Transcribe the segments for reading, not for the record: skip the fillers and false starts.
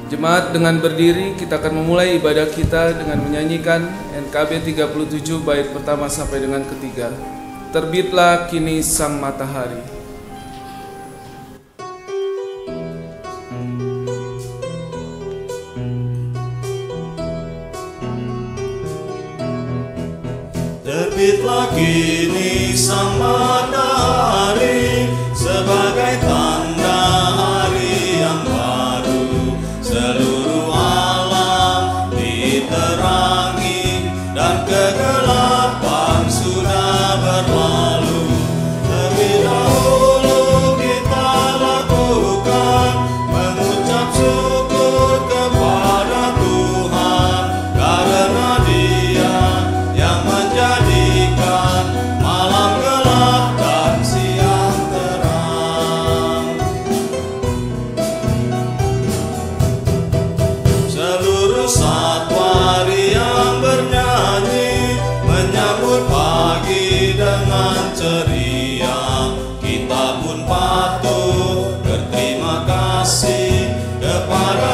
Jemaat dengan berdiri, kita akan memulai ibadah kita dengan menyanyikan NKB 37 bait pertama sampai dengan ketiga. Terbitlah kini sang matahari. Terbitlah kini sang matahari sebagai tanda hari yang baru. Seluruh alam diterangi dan kegelapan sudah berlalu. Lebih dahulu kita lakukan mengucap syukur kepada Tuhan, karena Dia yang menjadikan malam gelap dan siang terang. Seluruh satwa riang bernyanyi menyambut pagi dengan ceria. Kita pun patut berterima kasih kepada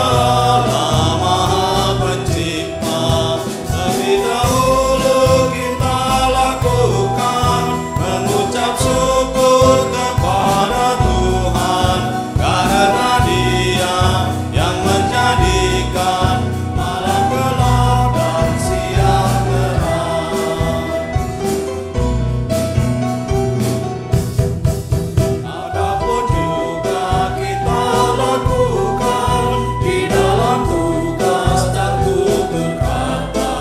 Allah Maha Pencipta. Lebih dahulu kita lakukan mengucap syukur kepada Tuhan, karena Dia yang menjadikan malam gelap dan siang terang. Adapun juga kita lakukan di dalam tugas dan tutur kata,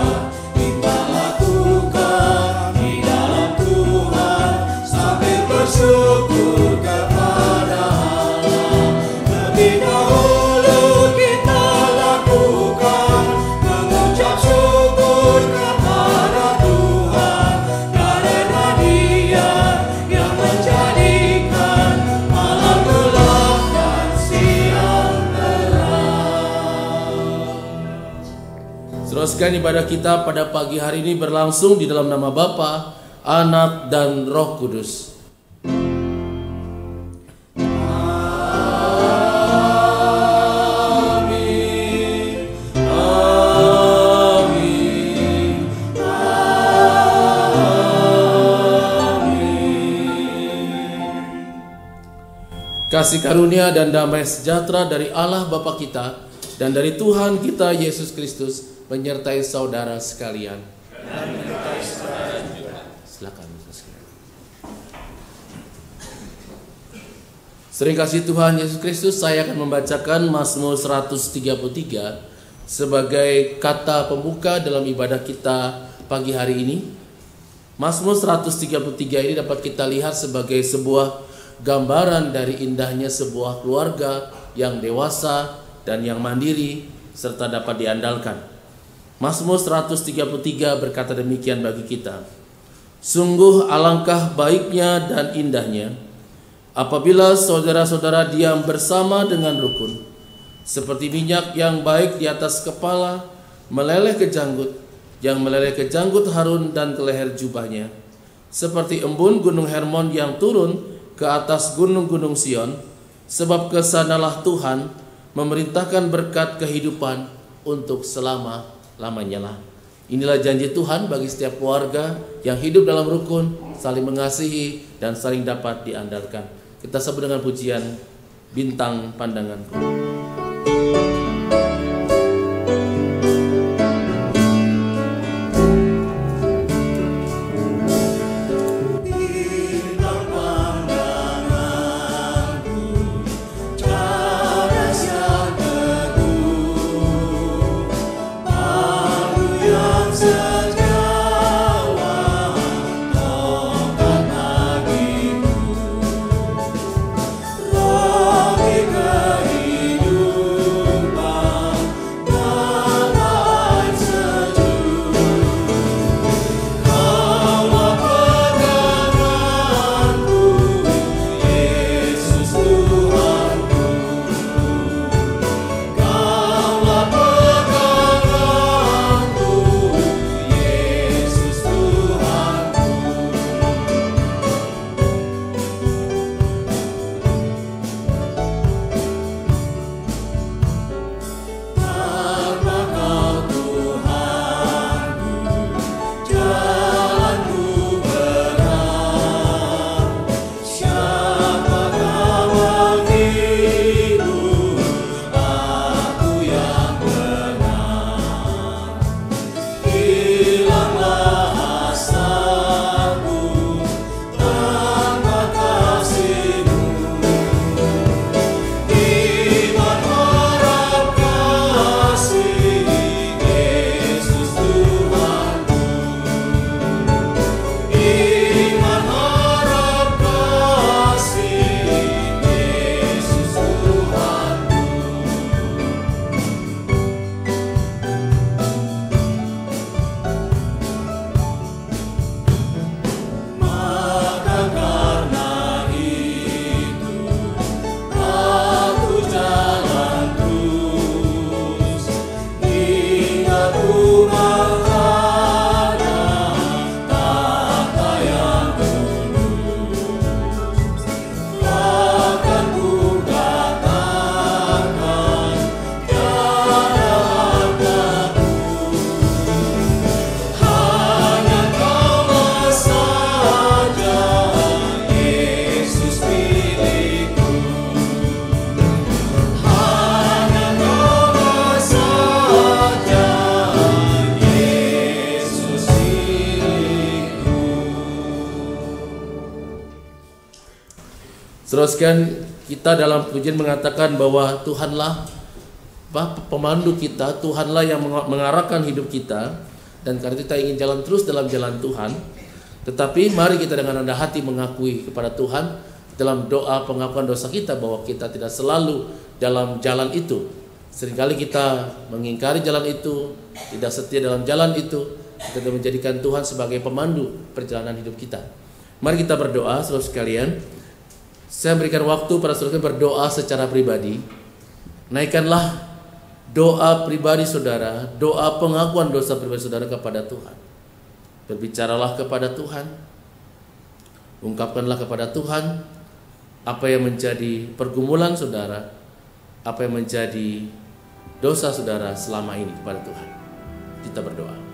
kita lakukan di dalam Tuhan sambil bersyukur kepada Allah. Lebih dahulu kita lakukan mengucap syukur kepada Tuhan, karena Dia yang menjadikan malam gelap dan siang terang. Teruskan ibadah kita pada pagi hari ini berlangsung di dalam nama Bapa, Anak, dan Roh Kudus. Amin, amin, amin. Kasih karunia dan damai sejahtera dari Allah Bapa kita dan dari Tuhan kita Yesus Kristus menyertai saudara sekalian. Silakan. Sering kasih Tuhan Yesus Kristus, saya akan membacakan Mazmur 133 sebagai kata pembuka dalam ibadah kita pagi hari ini. Mazmur 133 ini dapat kita lihat sebagai sebuah gambaran dari indahnya sebuah keluarga yang dewasa dan yang mandiri serta dapat diandalkan. Mazmur 133 berkata demikian bagi kita. Sungguh alangkah baiknya dan indahnya apabila saudara-saudara diam bersama dengan rukun, seperti minyak yang baik di atas kepala meleleh ke janggut, yang meleleh ke janggut Harun dan ke leher jubahnya, seperti embun gunung Hermon yang turun ke atas gunung-gunung Sion, sebab kesanalah Tuhan memerintahkan berkat kehidupan untuk selama-lamanya. Inilah janji Tuhan bagi setiap keluarga yang hidup dalam rukun, saling mengasihi dan saling dapat diandalkan. Kita sebut dengan pujian Bintang Pandanganku. Roh kehidupan Saudara sekalian, kita dalam pujian mengatakan bahwa Tuhanlah pemandu kita, Tuhanlah yang mengarahkan hidup kita, dan karena itu kita ingin jalan terus dalam jalan Tuhan. Tetapi mari kita dengan rendah hati mengakui kepada Tuhan dalam doa pengakuan dosa kita bahwa kita tidak selalu dalam jalan itu. Seringkali kita mengingkari jalan itu, tidak setia dalam jalan itu, kita menjadikan Tuhan sebagai pemandu perjalanan hidup kita. Mari kita berdoa, saudara sekalian. Saya berikan waktu para saudara berdoa secara pribadi. Naikkanlah doa pribadi saudara, doa pengakuan dosa pribadi saudara kepada Tuhan. Berbicaralah kepada Tuhan, ungkapkanlah kepada Tuhan apa yang menjadi pergumulan saudara, apa yang menjadi dosa saudara selama ini kepada Tuhan. Kita berdoa.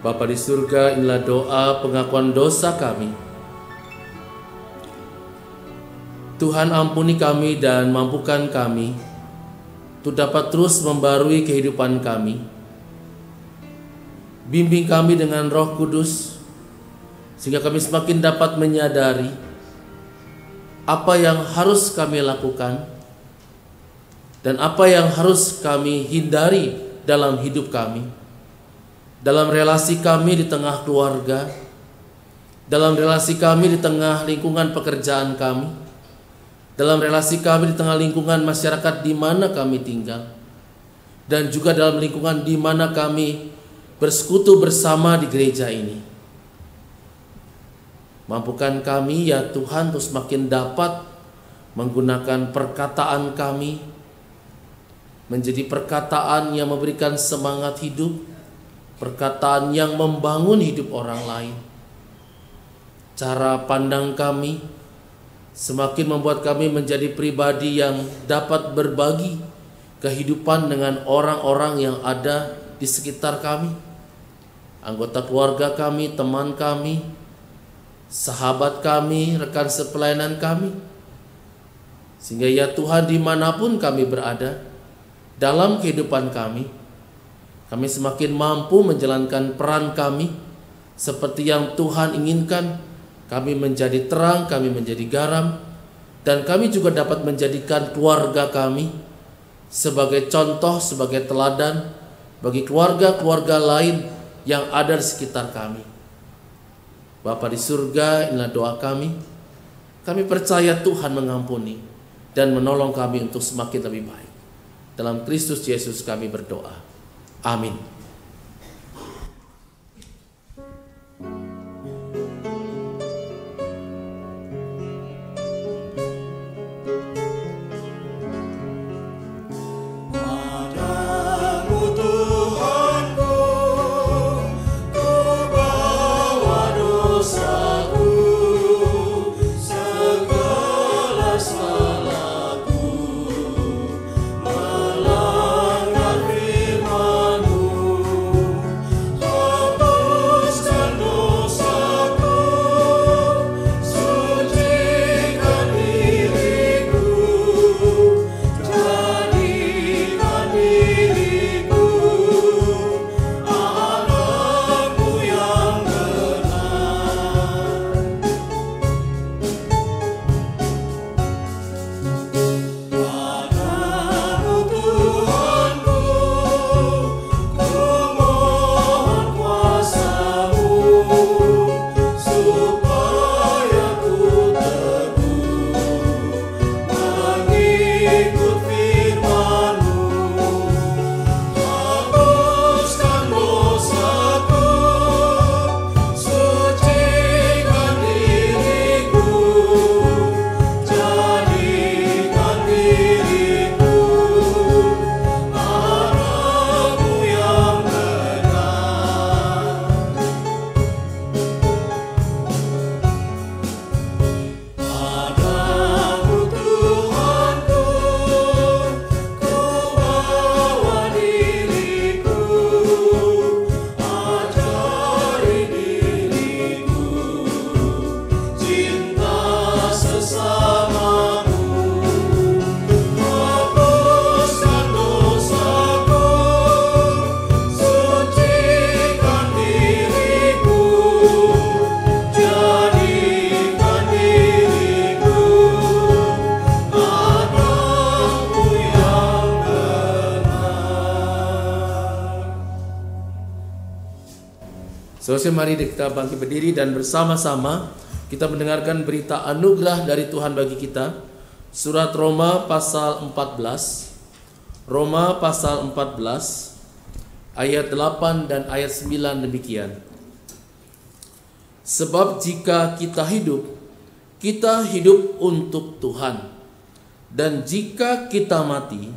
Bapa di surga, inilah doa pengakuan dosa kami. Tuhan, ampuni kami dan mampukan kami untuk dapat terus membarui kehidupan kami. Bimbing kami dengan Roh Kudus sehingga kami semakin dapat menyadari apa yang harus kami lakukan dan apa yang harus kami hindari dalam hidup kami. Dalam relasi kami di tengah keluarga, dalam relasi kami di tengah lingkungan pekerjaan kami, dalam relasi kami di tengah lingkungan masyarakat di mana kami tinggal, dan juga dalam lingkungan di mana kami bersekutu bersama di gereja ini. Mampukan kami ya Tuhan untuk semakin dapat menggunakan perkataan kami menjadi perkataan yang memberikan semangat hidup, perkataan yang membangun hidup orang lain. Cara pandang kami semakin membuat kami menjadi pribadi yang dapat berbagi kehidupan dengan orang-orang yang ada di sekitar kami, anggota keluarga kami, teman kami, sahabat kami, rekan sepelayanan kami. Sehingga ya Tuhan, dimanapun kami berada dalam kehidupan kami semakin mampu menjalankan peran kami seperti yang Tuhan inginkan. Kami menjadi terang, kami menjadi garam, dan kami juga dapat menjadikan keluarga kami sebagai contoh, sebagai teladan bagi keluarga-keluarga lain yang ada di sekitar kami. Bapa di surga, inilah doa kami. Kami percaya Tuhan mengampuni dan menolong kami untuk semakin lebih baik. Dalam Kristus Yesus kami berdoa. Amin. Padamu Tuhanku, ku bawa dosaku, segala salahku, melanggar firman-Mu. Saudara, mari kita bangkit berdiri dan bersama-sama kita mendengarkan berita anugerah dari Tuhan bagi kita. Surat Roma pasal 14. Roma pasal 14 ayat 8 dan ayat 9 demikian. Sebab jika kita hidup untuk Tuhan. Dan jika kita mati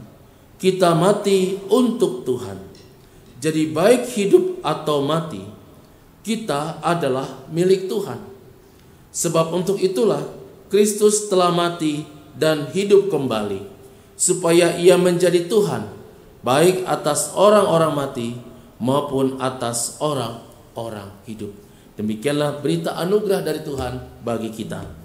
untuk Tuhan. Jadi baik hidup atau mati, kita adalah milik Tuhan. Sebab untuk itulah Kristus telah mati dan hidup kembali, supaya ia menjadi Tuhan, baik atas orang-orang mati maupun atas orang-orang hidup. Demikianlah berita anugerah dari Tuhan bagi kita.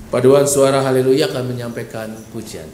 Paduan suara haleluya akan menyampaikan pujian.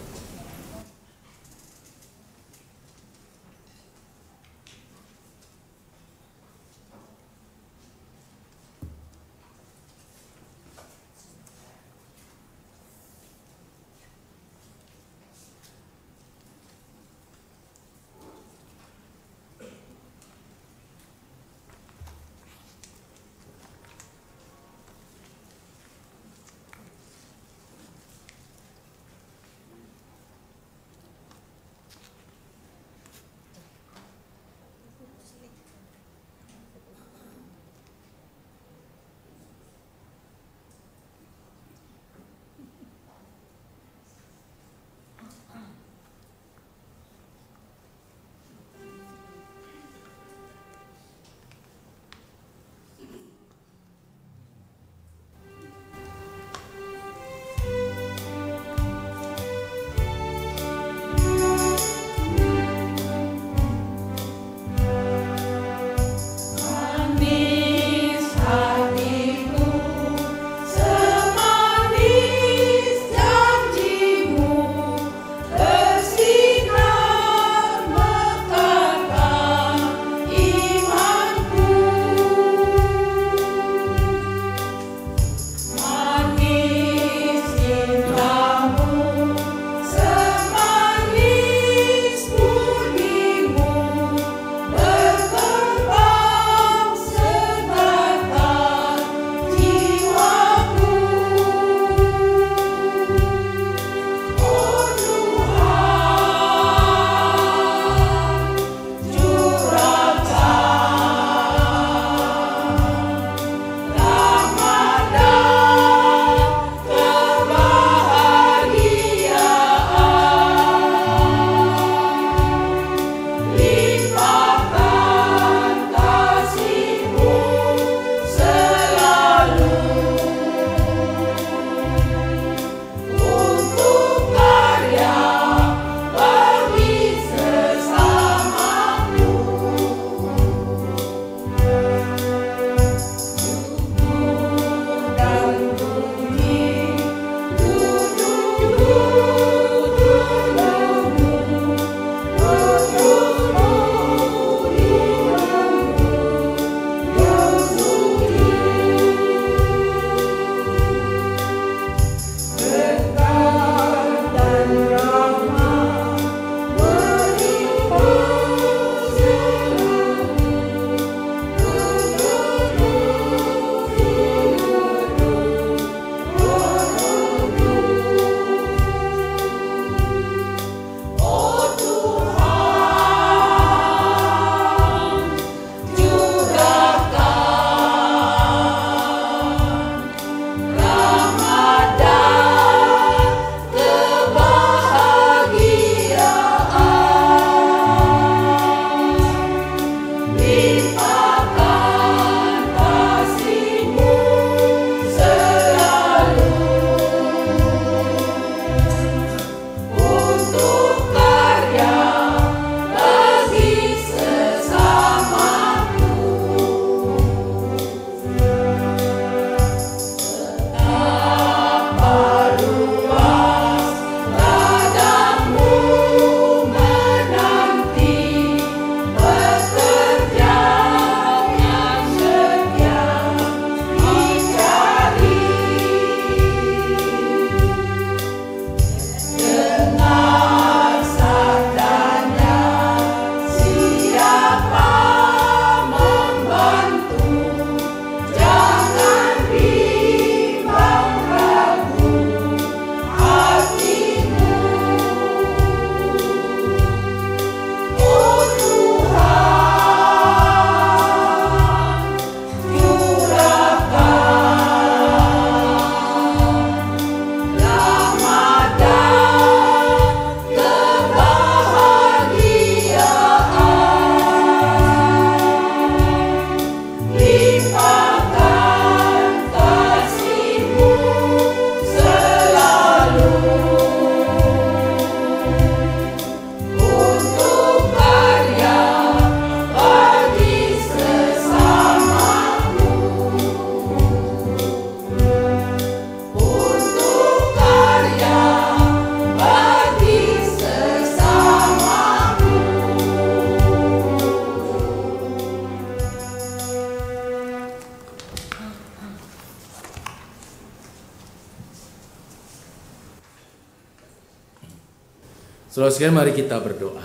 Saudara sekalian, mari kita berdoa.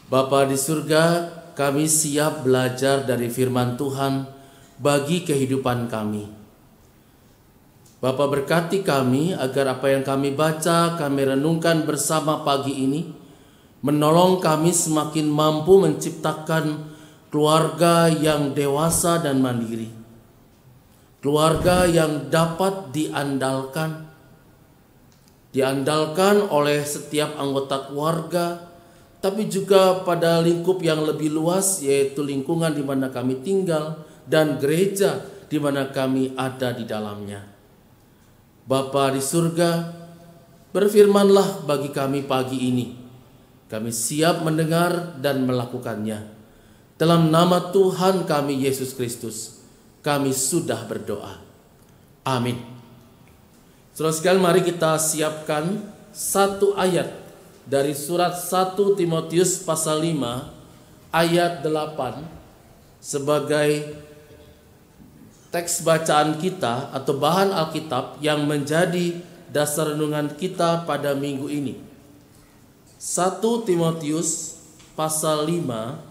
Bapa di surga, kami siap belajar dari firman Tuhan bagi kehidupan kami. Bapa, berkati kami agar apa yang kami baca, kami renungkan bersama pagi ini, menolong kami semakin mampu menciptakan keluarga yang dewasa dan mandiri. Keluarga yang dapat diandalkan oleh setiap anggota keluarga, tapi juga pada lingkup yang lebih luas, yaitu lingkungan di mana kami tinggal dan gereja di mana kami ada di dalamnya. Bapa di surga, berfirmanlah bagi kami pagi ini. Kami siap mendengar dan melakukannya. Dalam nama Tuhan kami Yesus Kristus, kami sudah berdoa. Amin. Saudara sekalian, mari kita siapkan satu ayat dari surat 1 Timotius pasal 5 ayat 8 sebagai teks bacaan kita atau bahan Alkitab yang menjadi dasar renungan kita pada minggu ini. 1 Timotius pasal 5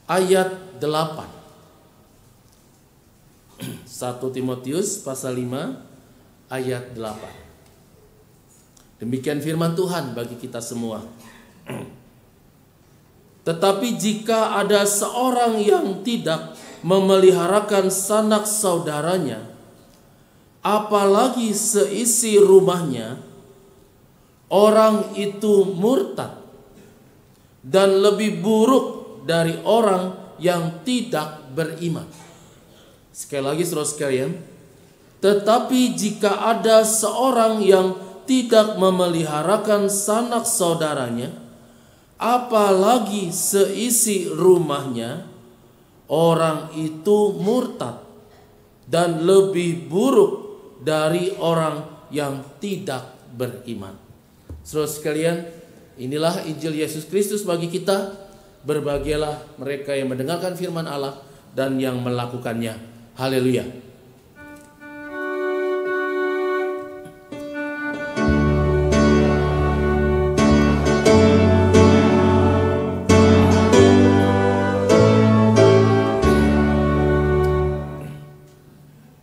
ayat 8. 1 Timotius pasal 5 ayat 8. Demikian firman Tuhan bagi kita semua. Tetapi jika ada seorang yang tidak memeliharakan sanak saudaranya, apalagi seisi rumahnya, orang itu murtad dan lebih buruk dari orang yang tidak beriman. Sekali lagi saudara sekalian, tetapi jika ada seorang yang tidak memeliharakan sanak saudaranya, apalagi seisi rumahnya, orang itu murtad dan lebih buruk dari orang yang tidak beriman. Saudara sekalian, inilah Injil Yesus Kristus bagi kita. Berbahagialah mereka yang mendengarkan firman Allah dan yang melakukannya. Haleluya.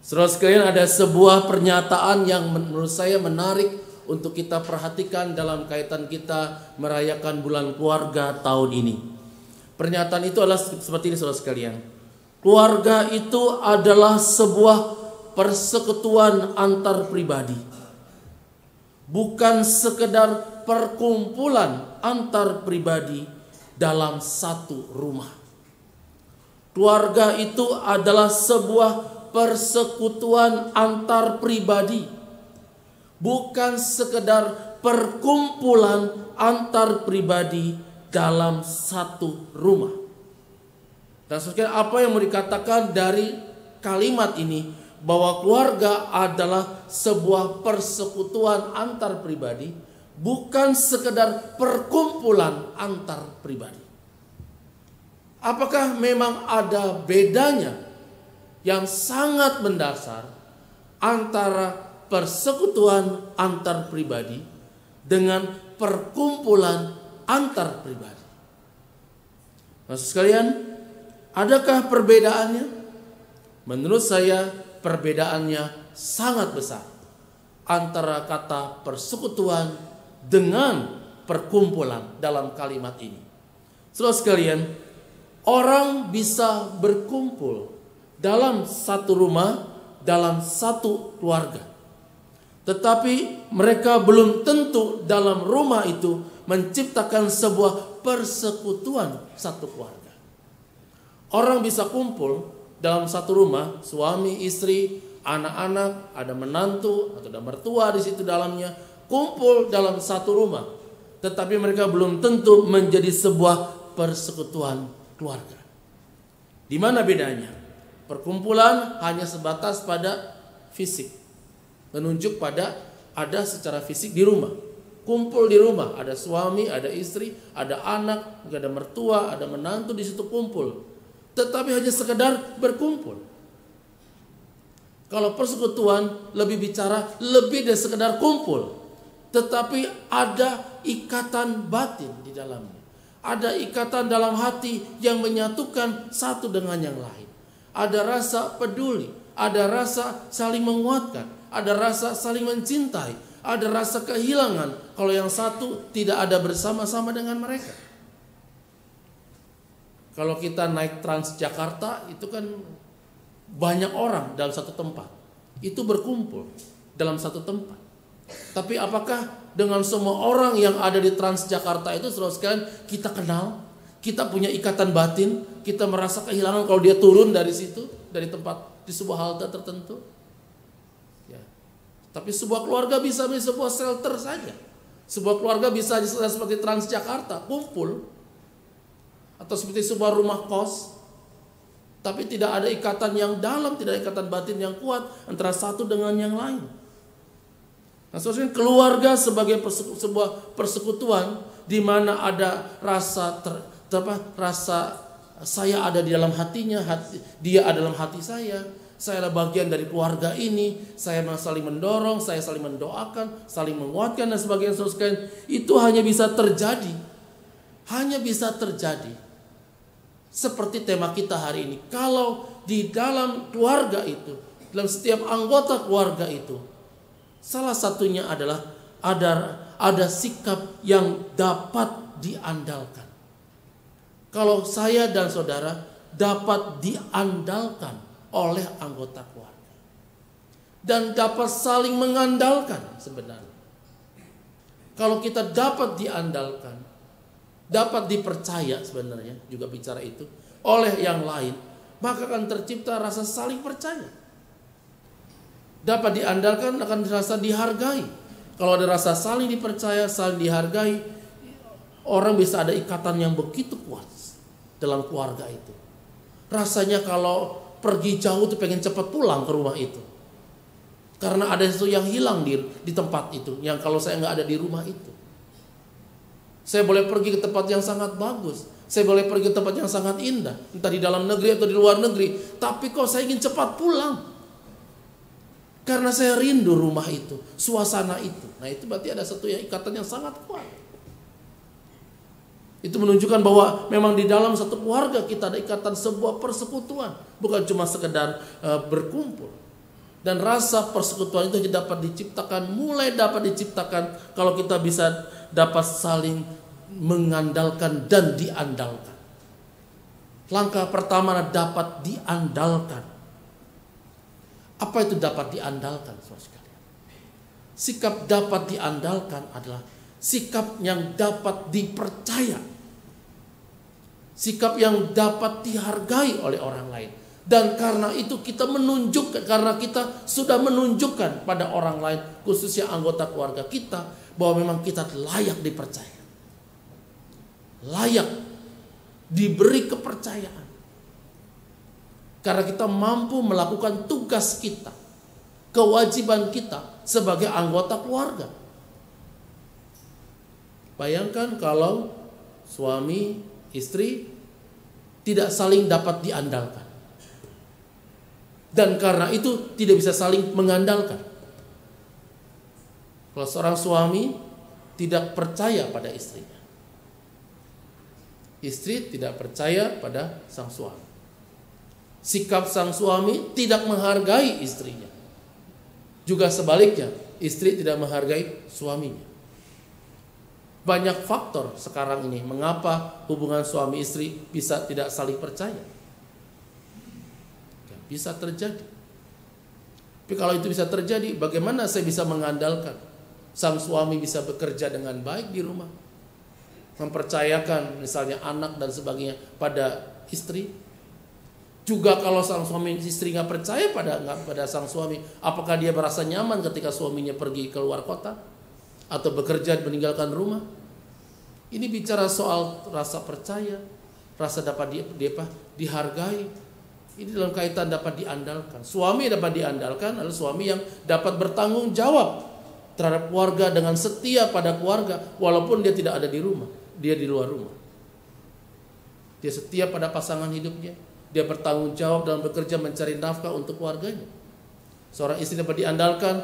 Saudara sekalian, ada sebuah pernyataan yang menurut saya menarik untuk kita perhatikan dalam kaitan kita merayakan bulan keluarga tahun ini. Pernyataan itu adalah seperti ini saudara sekalian. Keluarga itu adalah sebuah persekutuan antar pribadi, bukan sekedar perkumpulan antar pribadi dalam satu rumah. Keluarga itu adalah sebuah persekutuan antar pribadi, bukan sekedar perkumpulan antar pribadi dalam satu rumah. Dan sebenarnya apa yang mau dikatakan dari kalimat ini, bahwa keluarga adalah sebuah persekutuan antar pribadi, bukan sekedar perkumpulan antar pribadi. Apakah memang ada bedanya yang sangat mendasar antara persekutuan antar pribadi dengan perkumpulan antar pribadi? Maksud sekalian, adakah perbedaannya? Menurut saya perbedaannya sangat besar antara kata persekutuan dengan perkumpulan dalam kalimat ini. Saudara sekalian, orang bisa berkumpul dalam satu rumah, dalam satu keluarga, tetapi mereka belum tentu dalam rumah itu menciptakan sebuah persekutuan satu keluarga. Orang bisa kumpul dalam satu rumah, suami, istri, anak-anak, ada menantu atau ada mertua di situ dalamnya, kumpul dalam satu rumah, tetapi mereka belum tentu menjadi sebuah persekutuan keluarga. Di mana bedanya? Perkumpulan hanya sebatas pada fisik, menunjuk pada ada secara fisik di rumah, kumpul di rumah, ada suami, ada istri, ada anak, ada mertua, ada menantu di situ kumpul, tetapi hanya sekedar berkumpul. Kalau persekutuan lebih bicara lebih dari sekedar kumpul, tetapi ada ikatan batin di dalamnya. Ada ikatan dalam hati yang menyatukan satu dengan yang lain. Ada rasa peduli, ada rasa saling menguatkan, ada rasa saling mencintai, ada rasa kehilangan kalau yang satu tidak ada bersama-sama dengan mereka. Kalau kita naik Transjakarta itu kan banyak orang dalam satu tempat, itu berkumpul dalam satu tempat. Tapi apakah dengan semua orang yang ada di Transjakarta itu, saudara sekalian, kita kenal, kita punya ikatan batin, kita merasa kehilangan kalau dia turun dari situ, dari tempat di sebuah halte tertentu? Ya. Tapi sebuah keluarga bisa menjadi sebuah shelter saja. Sebuah keluarga bisa seperti Transjakarta, kumpul, atau seperti sebuah rumah kos. Tapi tidak ada ikatan yang dalam, tidak ada ikatan batin yang kuat antara satu dengan yang lain. Nah, saudara, keluarga sebagai sebuah persekutuan di mana ada rasa rasa saya ada di dalam hatinya, dia ada dalam hati saya adalah bagian dari keluarga ini, saya saling mendorong, saya saling mendoakan, saling menguatkan dan sebagainya. Saudara, itu hanya bisa terjadi, seperti tema kita hari ini. Kalau di dalam keluarga itu, dalam setiap anggota keluarga itu, salah satunya adalah ada sikap yang dapat diandalkan. Kalau saya dan saudara dapat diandalkan oleh anggota keluarga dan dapat saling mengandalkan sebenarnya. Kalau kita dapat diandalkan, dapat dipercaya sebenarnya juga bicara itu oleh yang lain, maka akan tercipta rasa saling percaya. Dapat diandalkan akan dirasa dihargai. Kalau ada rasa saling dipercaya, saling dihargai, orang bisa ada ikatan yang begitu kuat dalam keluarga itu. Rasanya kalau pergi jauh tuh pengen cepat pulang ke rumah itu. Karena ada sesuatu yang hilang di tempat itu, yang kalau saya nggak ada di rumah itu. Saya boleh pergi ke tempat yang sangat bagus, saya boleh pergi ke tempat yang sangat indah, entah di dalam negeri atau di luar negeri, tapi kok saya ingin cepat pulang. Karena saya rindu rumah itu, suasana itu. Nah, itu berarti ada satu ikatan yang sangat kuat. Itu menunjukkan bahwa memang di dalam satu keluarga kita ada ikatan sebuah persekutuan, bukan cuma sekedar berkumpul. Dan rasa persekutuan itu dapat diciptakan kalau kita bisa dapat saling mengandalkan dan diandalkan. Langkah pertama dapat diandalkan. Apa itu dapat diandalkan, saudara sekalian? Sikap dapat diandalkan adalah sikap yang dapat dipercaya, sikap yang dapat dihargai oleh orang lain. Dan karena itu kita menunjukkan, karena kita sudah menunjukkan pada orang lain, khususnya anggota keluarga kita, bahwa memang kita layak dipercaya, layak diberi kepercayaan. Karena kita mampu melakukan tugas kita, kewajiban kita sebagai anggota keluarga. Bayangkan kalau suami, istri tidak saling dapat diandalkan. Dan karena itu tidak bisa saling mengandalkan. Kalau seorang suami tidak percaya pada istrinya, istri tidak percaya pada sang suami. Sikap sang suami tidak menghargai istrinya. Juga sebaliknya, istri tidak menghargai suaminya. Banyak faktor sekarang ini mengapa hubungan suami istri bisa tidak saling percaya. Bisa terjadi. Tapi kalau itu bisa terjadi, bagaimana saya bisa mengandalkan sang suami bisa bekerja dengan baik di rumah, mempercayakan misalnya anak dan sebagainya pada istri. Juga kalau sang suami istri nggak percaya pada sang suami, apakah dia merasa nyaman ketika suaminya pergi keluar kota atau bekerja meninggalkan rumah? Ini bicara soal rasa percaya, rasa dapat dihargai. Ini dalam kaitan dapat diandalkan. Suami dapat diandalkan adalah suami yang dapat bertanggung jawab terhadap keluarga dengan setia pada keluarga walaupun dia tidak ada di rumah, dia di luar rumah. Dia setia pada pasangan hidupnya, dia bertanggung jawab dalam bekerja mencari nafkah untuk keluarganya. Seorang istri dapat diandalkan,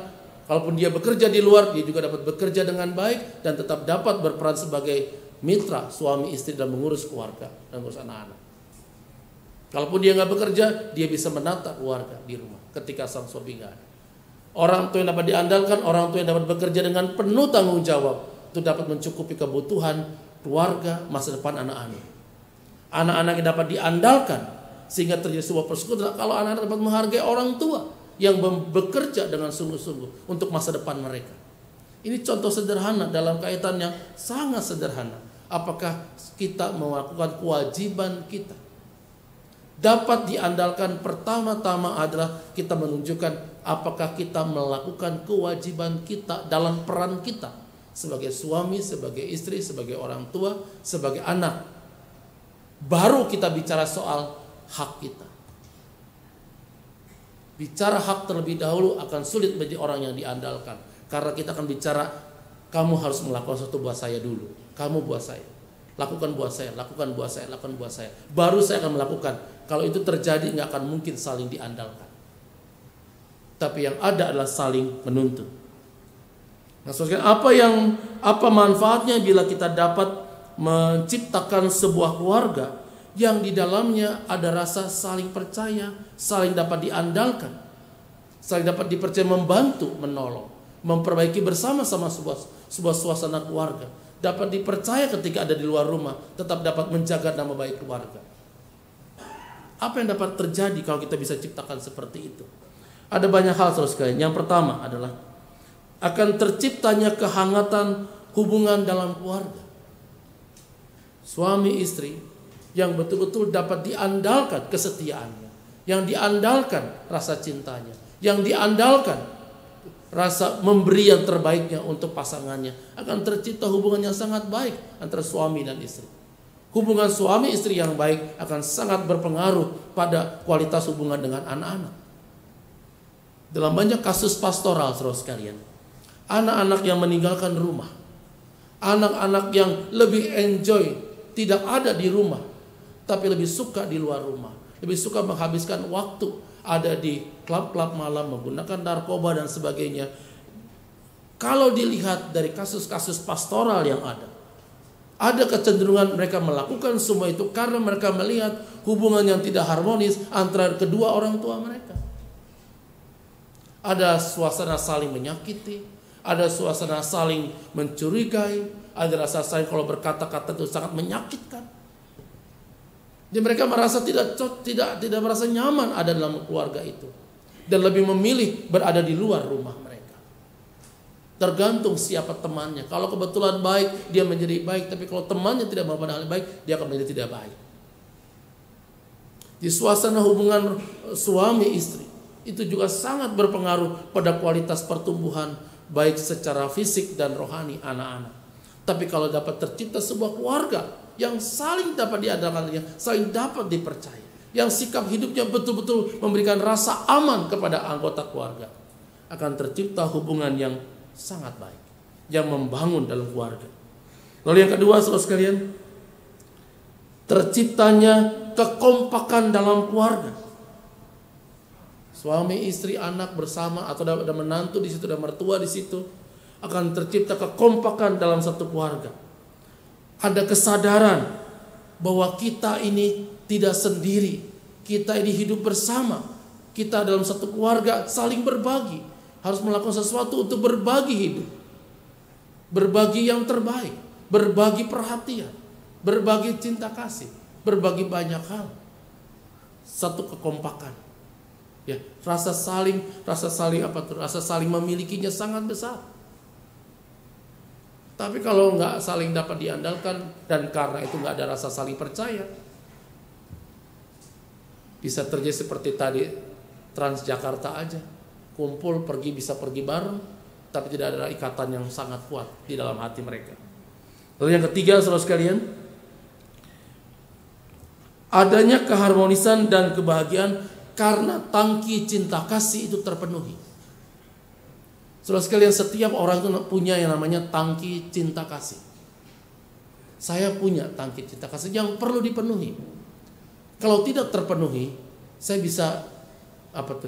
kalaupun dia bekerja di luar, dia juga dapat bekerja dengan baik dan tetap dapat berperan sebagai mitra suami istri dalam mengurus keluarga dan mengurus anak-anak. Kalaupun dia nggak bekerja, dia bisa menata keluarga di rumah ketika sang suami nggak ada. Orang tua yang dapat diandalkan, orang tua yang dapat bekerja dengan penuh tanggung jawab, itu dapat mencukupi kebutuhan keluarga, masa depan anak-anak. Anak-anak yang dapat diandalkan sehingga terjadi sebuah persekutuan kalau anak-anak dapat menghargai orang tua yang bekerja dengan sungguh-sungguh untuk masa depan mereka. Ini contoh sederhana dalam kaitan yang sangat sederhana. Apakah kita melakukan kewajiban kita? Dapat diandalkan pertama-tama adalah kita menunjukkan apakah kita melakukan kewajiban kita dalam peran kita sebagai suami, sebagai istri, sebagai orang tua, sebagai anak. Baru kita bicara soal hak kita. Bicara hak terlebih dahulu akan sulit bagi orang yang diandalkan, karena kita akan bicara kamu harus melakukan sesuatu buat saya dulu. Kamu buat saya. Lakukan buat saya, lakukan buat saya, lakukan buat saya. Baru saya akan melakukan. Kalau itu terjadi nggak akan mungkin saling diandalkan. Tapi yang ada adalah saling menuntut. Nah, saudara, apa manfaatnya bila kita dapat menciptakan sebuah keluarga yang di dalamnya ada rasa saling percaya, saling dapat diandalkan, saling dapat dipercaya, membantu, menolong, memperbaiki bersama-sama sebuah suasana keluarga, dapat dipercaya ketika ada di luar rumah, tetap dapat menjaga nama baik keluarga. Apa yang dapat terjadi kalau kita bisa ciptakan seperti itu? Ada banyak hal, saudara sekalian. Yang pertama adalah akan terciptanya kehangatan hubungan dalam keluarga. Suami istri yang betul-betul dapat diandalkan kesetiaannya, yang diandalkan rasa cintanya, yang diandalkan rasa memberi yang terbaiknya untuk pasangannya, akan tercipta hubungan yang sangat baik antara suami dan istri. Hubungan suami istri yang baik akan sangat berpengaruh pada kualitas hubungan dengan anak-anak. Dalam banyak kasus pastoral, saudara sekalian, anak-anak yang meninggalkan rumah, anak-anak yang lebih enjoy tidak ada di rumah, tapi lebih suka di luar rumah, lebih suka menghabiskan waktu ada di klub-klub malam, menggunakan narkoba dan sebagainya. Kalau dilihat dari kasus-kasus pastoral yang ada kecenderungan mereka melakukan semua itu karena mereka melihat hubungan yang tidak harmonis antara kedua orang tua mereka. Ada suasana saling menyakiti, ada suasana saling mencurigai, ada rasa saling kalau berkata-kata itu sangat menyakitkan. Dan mereka merasa tidak merasa nyaman ada dalam keluarga itu, dan lebih memilih berada di luar rumah mereka. Tergantung siapa temannya. Kalau kebetulan baik, dia menjadi baik. Tapi kalau temannya tidak melakukan hal yang baik, dia akan menjadi tidak baik. Di suasana hubungan suami istri, itu juga sangat berpengaruh pada kualitas pertumbuhan, baik secara fisik dan rohani anak-anak. Tapi kalau dapat tercipta sebuah keluarga yang saling dapat diandalkan, saling dapat dipercaya, yang sikap hidupnya betul-betul memberikan rasa aman kepada anggota keluarga, akan tercipta hubungan yang sangat baik, yang membangun dalam keluarga. Lalu yang kedua, saudara sekalian, terciptanya kekompakan dalam keluarga. Suami, istri, anak bersama, atau ada menantu di situ, ada mertua di situ, akan tercipta kekompakan dalam satu keluarga. Ada kesadaran bahwa kita ini tidak sendiri, kita ini hidup bersama, kita dalam satu keluarga saling berbagi. Harus melakukan sesuatu untuk berbagi hidup, berbagi yang terbaik, berbagi perhatian, berbagi cinta kasih, berbagi banyak hal. Satu kekompakan, ya, rasa saling memilikinya sangat besar. Tapi kalau nggak saling dapat diandalkan dan karena itu nggak ada rasa saling percaya, bisa terjadi seperti tadi Transjakarta aja. Kumpul, bisa pergi bareng, tapi tidak ada ikatan yang sangat kuat di dalam hati mereka. Lalu yang ketiga, saudara sekalian, adanya keharmonisan dan kebahagiaan karena tangki cinta kasih itu terpenuhi. Saudara sekalian, setiap orang itu punya yang namanya tangki cinta kasih. Saya punya tangki cinta kasih yang perlu dipenuhi. Kalau tidak terpenuhi, saya bisa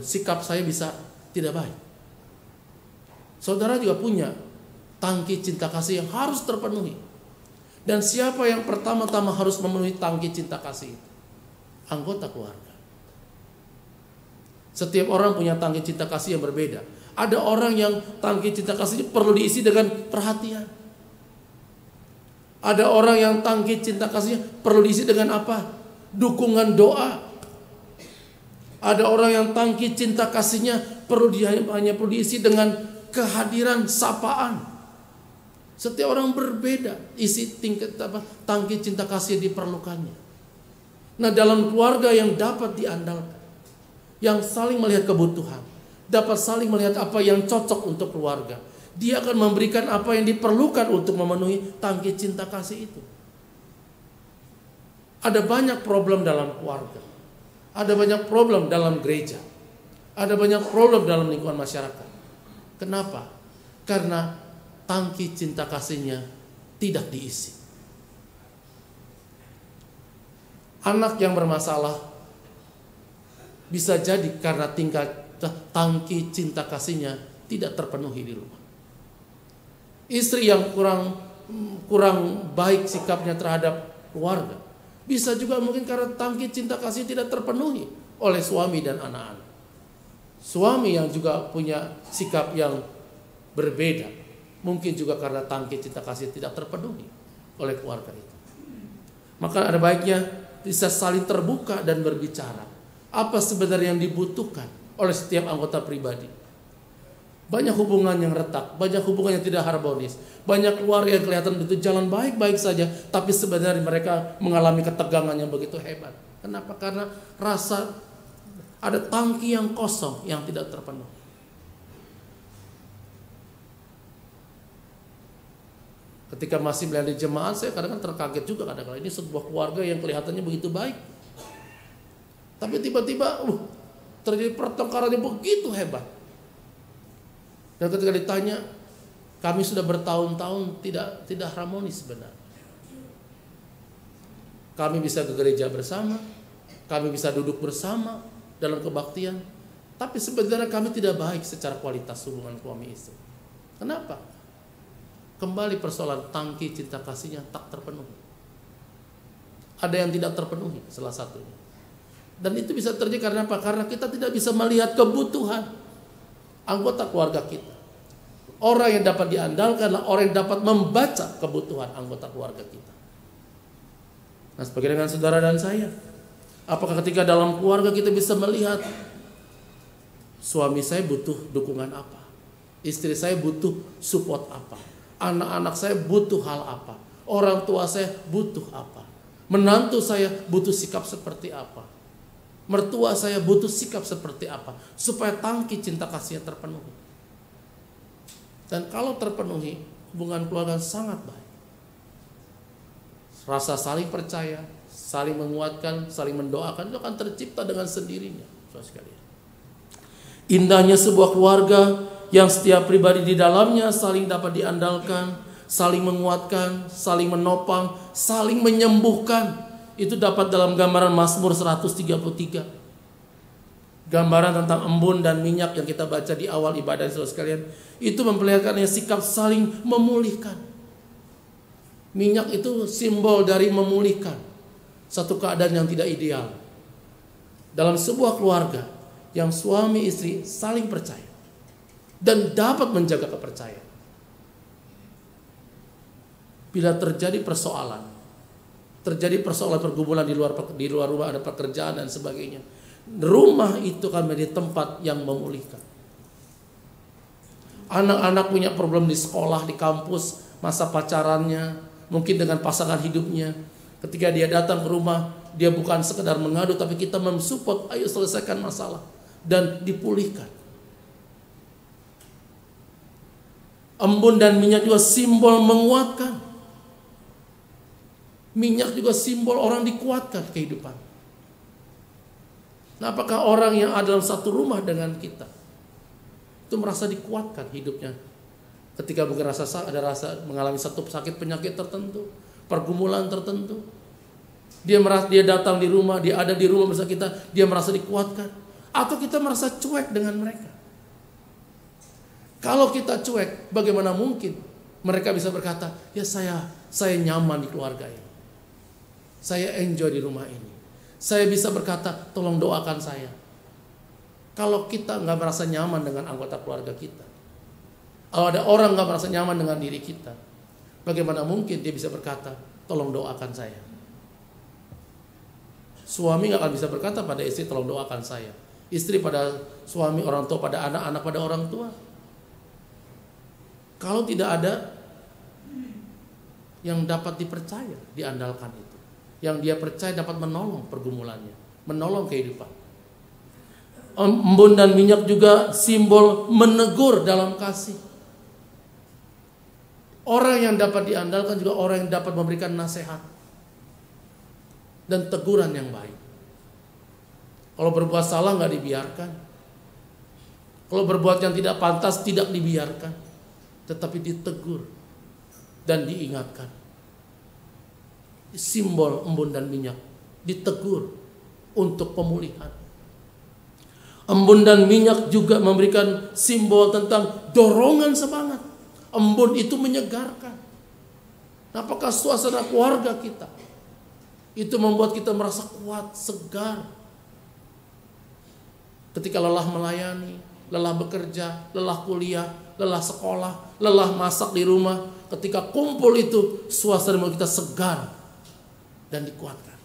sikap saya bisa tidak baik. Saudara juga punya tangki cinta kasih yang harus terpenuhi. Dan siapa yang pertama-tama harus memenuhi tangki cinta kasih itu? Anggota keluarga. Setiap orang punya tangki cinta kasih yang berbeda. Ada orang yang tangki cinta kasihnya perlu diisi dengan perhatian. Ada orang yang tangki cinta kasihnya perlu diisi dengan apa? Dukungan doa. Ada orang yang tangki cinta kasihnya hanya perlu diisi dengan kehadiran sapaan. Setiap orang berbeda isi tangki cinta kasih diperlukannya. Nah, dalam keluarga yang dapat diandalkan, yang saling melihat kebutuhan, dapat saling melihat apa yang cocok untuk keluarga, dia akan memberikan apa yang diperlukan untuk memenuhi tangki cinta kasih itu. Ada banyak problem dalam keluarga, ada banyak problem dalam gereja, ada banyak problem dalam lingkungan masyarakat. Kenapa? Karena tangki cinta kasihnya tidak diisi. Anak yang bermasalah bisa jadi karena tangki cinta kasihnya tidak terpenuhi di rumah. Istri yang kurang baik sikapnya terhadap keluarga, bisa juga mungkin karena tangki cinta kasih tidak terpenuhi oleh suami dan anak-anak. Suami yang juga punya sikap yang berbeda, mungkin juga karena tangki cinta kasih tidak terpenuhi oleh keluarga itu. Maka ada baiknya bisa saling terbuka dan berbicara apa sebenarnya yang dibutuhkan oleh setiap anggota pribadi. Banyak hubungan yang retak, banyak hubungan yang tidak harmonis, banyak keluarga yang kelihatan itu jalan baik-baik saja, tapi sebenarnya mereka mengalami ketegangan yang begitu hebat. Kenapa? Karena rasa ada tangki yang kosong yang tidak terpenuhi. Ketika masih melayani jemaat, saya kadang-kadang terkaget juga kadang-kadang ini sebuah keluarga yang kelihatannya begitu baik, tapi tiba-tiba terjadi pertengkaran yang begitu hebat. Dan ketika ditanya, kami sudah bertahun-tahun tidak harmonis sebenarnya. Kami bisa ke gereja bersama, kami bisa duduk bersama dalam kebaktian, tapi sebenarnya kami tidak baik secara kualitas hubungan suami istri. Kenapa? Kembali persoalan tangki cinta kasihnya tak terpenuhi. Ada yang tidak terpenuhi salah satunya. Dan itu bisa terjadi karena apa? Karena kita tidak bisa melihat kebutuhan anggota keluarga kita. Orang yang dapat diandalkan adalah orang yang dapat membaca kebutuhan anggota keluarga kita. Nah, sebagai dengan saudara dan saya, apakah ketika dalam keluarga kita bisa melihat suami saya butuh dukungan apa? Istri saya butuh support apa? Anak-anak saya butuh hal apa? Orang tua saya butuh apa? Menantu saya butuh sikap seperti apa? Mertua saya butuh sikap seperti apa? Supaya tangki cinta kasihnya terpenuhi. Dan kalau terpenuhi, hubungan keluarga sangat baik. Rasa saling percaya, saling menguatkan, saling mendoakan itu akan tercipta dengan sendirinya. Saudara sekalian. Indahnya sebuah keluarga yang setiap pribadi di dalamnya saling dapat diandalkan, saling menguatkan, saling menopang, saling menyembuhkan. Itu dapat dalam gambaran Mazmur 133. Gambaran tentang embun dan minyak yang kita baca di awal ibadah, saudara sekalian. Itu memperlihatkan sikap saling memulihkan. Minyak itu simbol dari memulihkan satu keadaan yang tidak ideal. Dalam sebuah keluarga yang suami istri saling percaya dan dapat menjaga kepercayaan. Bila terjadi persoalan pergumulan di luar rumah, ada pekerjaan dan sebagainya, rumah itu akan menjadi tempat yang memulihkan. Anak-anak punya problem di sekolah, di kampus, masa pacarannya, mungkin dengan pasangan hidupnya. Ketika dia datang ke rumah, dia bukan sekedar mengadu, tapi kita mensupport, ayo selesaikan masalah dan dipulihkan. Embun dan minyak juga simbol menguatkan. Minyak juga simbol orang dikuatkan kehidupan. Nah, apakah orang yang ada dalam satu rumah dengan kita itu merasa dikuatkan hidupnya ketika mungkin ada rasa mengalami satu sakit penyakit tertentu, pergumulan tertentu, dia datang di rumah, dia ada di rumah bersama kita, dia merasa dikuatkan, atau kita merasa cuek dengan mereka, Kalau kita cuek, bagaimana mungkin mereka bisa berkata, ya saya nyaman di keluarga ini. Saya enjoy di rumah ini. Saya bisa berkata, tolong doakan saya. Kalau kita nggak merasa nyaman dengan anggota keluarga kita, kalau ada orang nggak merasa nyaman dengan diri kita, bagaimana mungkin dia bisa berkata, tolong doakan saya. Suami nggak akan bisa berkata pada istri, tolong doakan saya. Istri pada suami, orang tua pada anak, anak pada orang tua. Kalau tidak ada yang dapat dipercaya, diandalkan itu, yang dia percaya dapat menolong pergumulannya, menolong kehidupan. Embun dan minyak juga simbol menegur dalam kasih. Orang yang dapat diandalkan juga orang yang dapat memberikan nasihat dan teguran yang baik. Kalau berbuat salah nggak dibiarkan. Kalau berbuat yang tidak pantas tidak dibiarkan, tetapi ditegur dan diingatkan. Simbol embun dan minyak, ditegur untuk pemulihan. Embun dan minyak juga memberikan simbol tentang dorongan semangat. Embun itu menyegarkan. Apakah suasana keluarga kita itu membuat kita merasa kuat, segar. Ketika lelah melayani, lelah bekerja, lelah kuliah, lelah sekolah, lelah masak di rumah, ketika kumpul itu suasana membuat kita segar dan dikuatkan.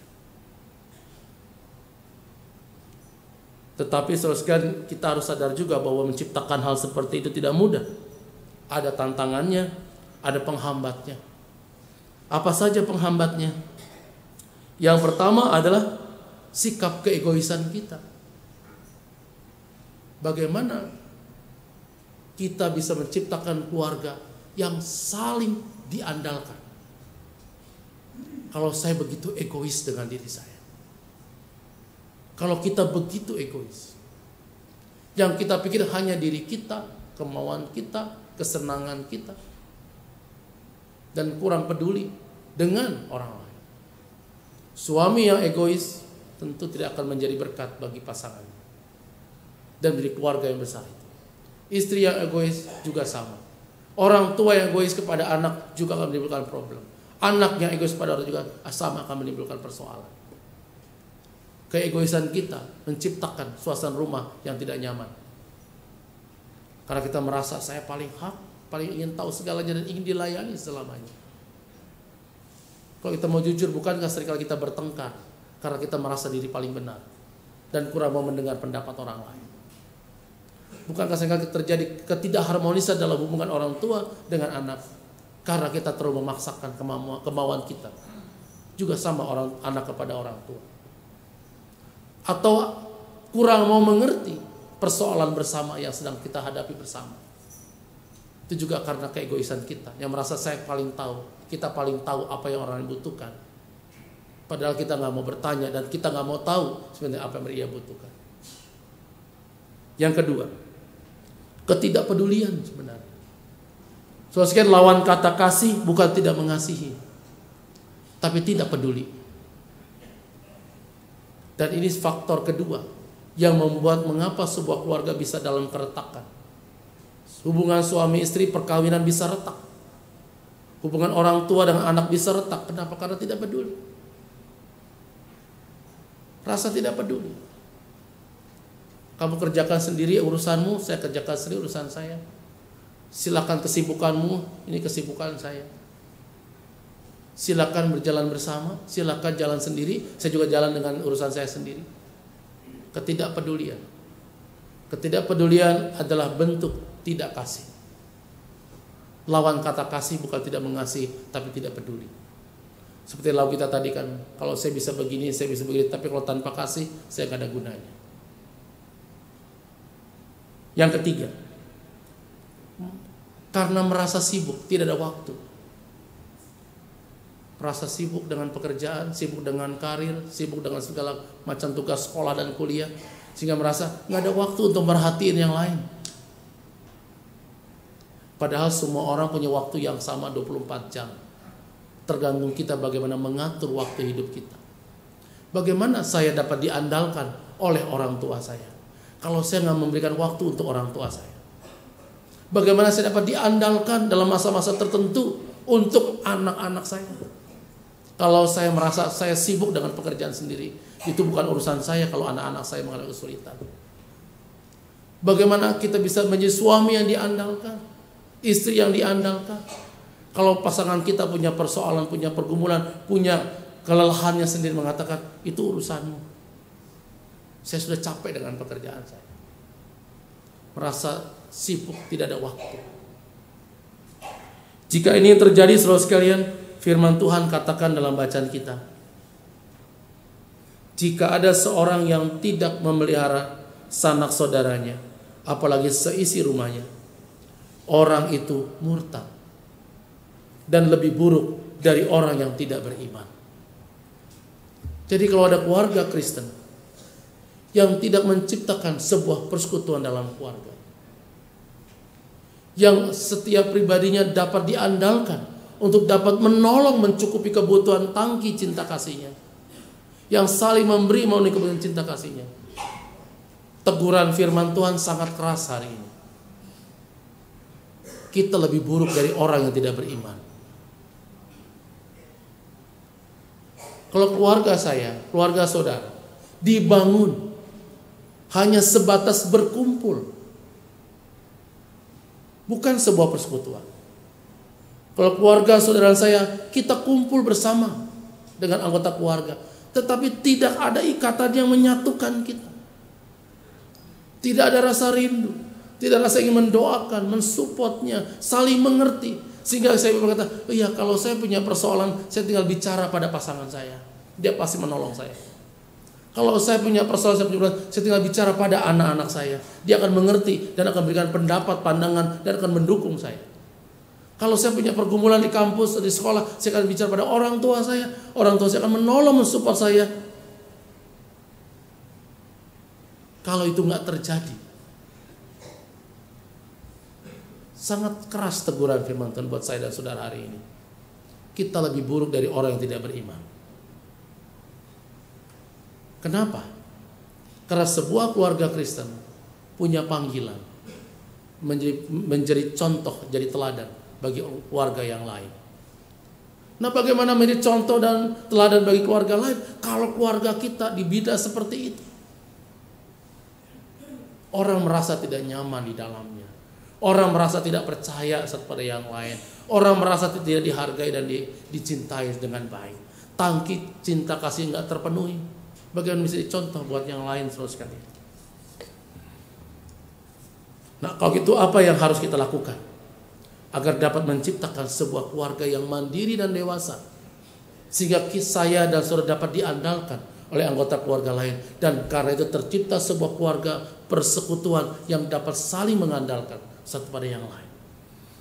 Tetapi saudara, kita harus sadar juga bahwa menciptakan hal seperti itu tidak mudah. Ada tantangannya, ada penghambatnya. Apa saja penghambatnya? Yang pertama adalah sikap keegoisan kita. Bagaimana kita bisa menciptakan keluarga yang saling diandalkan? Kalau saya begitu egois dengan diri saya. Kalau kita begitu egois, yang kita pikir hanya diri kita, kemauan kita, kesenangan kita, dan kurang peduli dengan orang lain. Suami yang egois tentu tidak akan menjadi berkat bagi pasangannya dan bagi keluarga yang besar itu. Istri yang egois juga sama. Orang tua yang egois kepada anak juga akan menimbulkan problem. Anak yang egois pada orang juga sama akan menimbulkan persoalan. Keegoisan kita menciptakan suasana rumah yang tidak nyaman. Karena kita merasa saya paling hak, paling ingin tahu segalanya dan ingin dilayani selamanya. Kalau kita mau jujur, bukankah seringkali kita bertengkar karena kita merasa diri paling benar dan kurang mau mendengar pendapat orang lain? Bukankah seringkali terjadi ketidakharmonisan dalam hubungan orang tua dengan anak karena kita terlalu memaksakan kemauan kita? Juga sama orang anak kepada orang tua. Atau kurang mau mengerti persoalan bersama yang sedang kita hadapi bersama. Itu juga karena keegoisan kita yang merasa saya paling tahu, kita paling tahu apa yang orang lain butuhkan. Padahal kita nggak mau bertanya dan kita nggak mau tahu sebenarnya apa yang dia butuhkan. Yang kedua, ketidakpedulian sebenarnya. Sekian lawan kata kasih bukan tidak mengasihi, tapi tidak peduli. Dan ini faktor kedua yang membuat mengapa sebuah keluarga bisa dalam keretakan. Hubungan suami istri perkawinan bisa retak. Hubungan orang tua dengan anak bisa retak. Kenapa? Karena tidak peduli. Rasa tidak peduli. Kamu kerjakan sendiri urusanmu, saya kerjakan sendiri urusan saya. Silakan kesibukanmu, ini kesibukan saya. Silakan berjalan bersama, silakan jalan sendiri, saya juga jalan dengan urusan saya sendiri. Ketidakpedulian. Ketidakpedulian adalah bentuk tidak kasih. Lawan kata kasih bukan tidak mengasihi, tapi tidak peduli. Seperti lagu kita tadi kan, kalau saya bisa begini, saya bisa begini, tapi kalau tanpa kasih, saya gak ada gunanya. Yang ketiga, karena merasa sibuk, tidak ada waktu. Merasa sibuk dengan pekerjaan, sibuk dengan karir, sibuk dengan segala macam tugas sekolah dan kuliah, sehingga merasa gak ada waktu untuk merhatiin yang lain. Padahal semua orang punya waktu yang sama 24 jam. Tergantung kita bagaimana mengatur waktu hidup kita. Bagaimana saya dapat diandalkan oleh orang tua saya kalau saya gak memberikan waktu untuk orang tua saya? Bagaimana saya dapat diandalkan dalam masa-masa tertentu untuk anak-anak saya. Kalau saya merasa saya sibuk dengan pekerjaan sendiri, itu bukan urusan saya kalau anak-anak saya mengalami kesulitan. Bagaimana kita bisa menjadi suami yang diandalkan, istri yang diandalkan. Kalau pasangan kita punya persoalan, punya pergumulan, punya kelelahannya sendiri, mengatakan itu urusanmu. Saya sudah capek dengan pekerjaan saya. Merasa sibuk, tidak ada waktu. Jika ini yang terjadi, saudara sekalian, firman Tuhan katakan dalam bacaan kita, jika ada seorang yang tidak memelihara sanak saudaranya, apalagi seisi rumahnya, orang itu murtad dan lebih buruk dari orang yang tidak beriman. Jadi kalau ada keluarga Kristen yang tidak menciptakan sebuah persekutuan dalam keluarga, yang setiap pribadinya dapat diandalkan untuk dapat menolong mencukupi kebutuhan tangki cinta kasihnya, yang saling memberi memenuhi kebutuhan cinta kasihnya, teguran firman Tuhan sangat keras hari ini. Kita lebih buruk dari orang yang tidak beriman. Kalau keluarga saya, keluarga saudara dibangun hanya sebatas berkumpul, bukan sebuah persekutuan. Kalau keluarga saudara saya, kita kumpul bersama dengan anggota keluarga, tetapi tidak ada ikatan yang menyatukan kita. Tidak ada rasa rindu, tidak ada rasa ingin mendoakan, mensupportnya, saling mengerti. Sehingga saya berkata, oh iya, kalau saya punya persoalan, saya tinggal bicara pada pasangan saya, dia pasti menolong saya. Kalau saya punya persoalan, saya tinggal bicara pada anak-anak saya, dia akan mengerti dan akan berikan pendapat, pandangan, dan akan mendukung saya. Kalau saya punya pergumulan di kampus, di sekolah, saya akan bicara pada orang tua saya akan menolong, mensupport saya. Kalau itu nggak terjadi, sangat keras teguran firman Tuhan buat saya dan saudara hari ini. Kita lebih buruk dari orang yang tidak beriman. Kenapa? Karena sebuah keluarga Kristen punya panggilan menjadi contoh, jadi teladan bagi keluarga yang lain. Nah, bagaimana menjadi contoh dan teladan bagi keluarga lain kalau keluarga kita dibina seperti itu? Orang merasa tidak nyaman di dalamnya. Orang merasa tidak percaya kepada yang lain. Orang merasa tidak dihargai dan dicintai dengan baik. Tangki cinta kasih nggak terpenuhi. Bagaimana bisa dicontoh buat yang lain, saudara sekalian? Nah, kalau gitu apa yang harus kita lakukan agar dapat menciptakan sebuah keluarga yang mandiri dan dewasa, sehingga saya dan saudara dapat diandalkan oleh anggota keluarga lain, dan karena itu tercipta sebuah keluarga persekutuan yang dapat saling mengandalkan satu pada yang lain.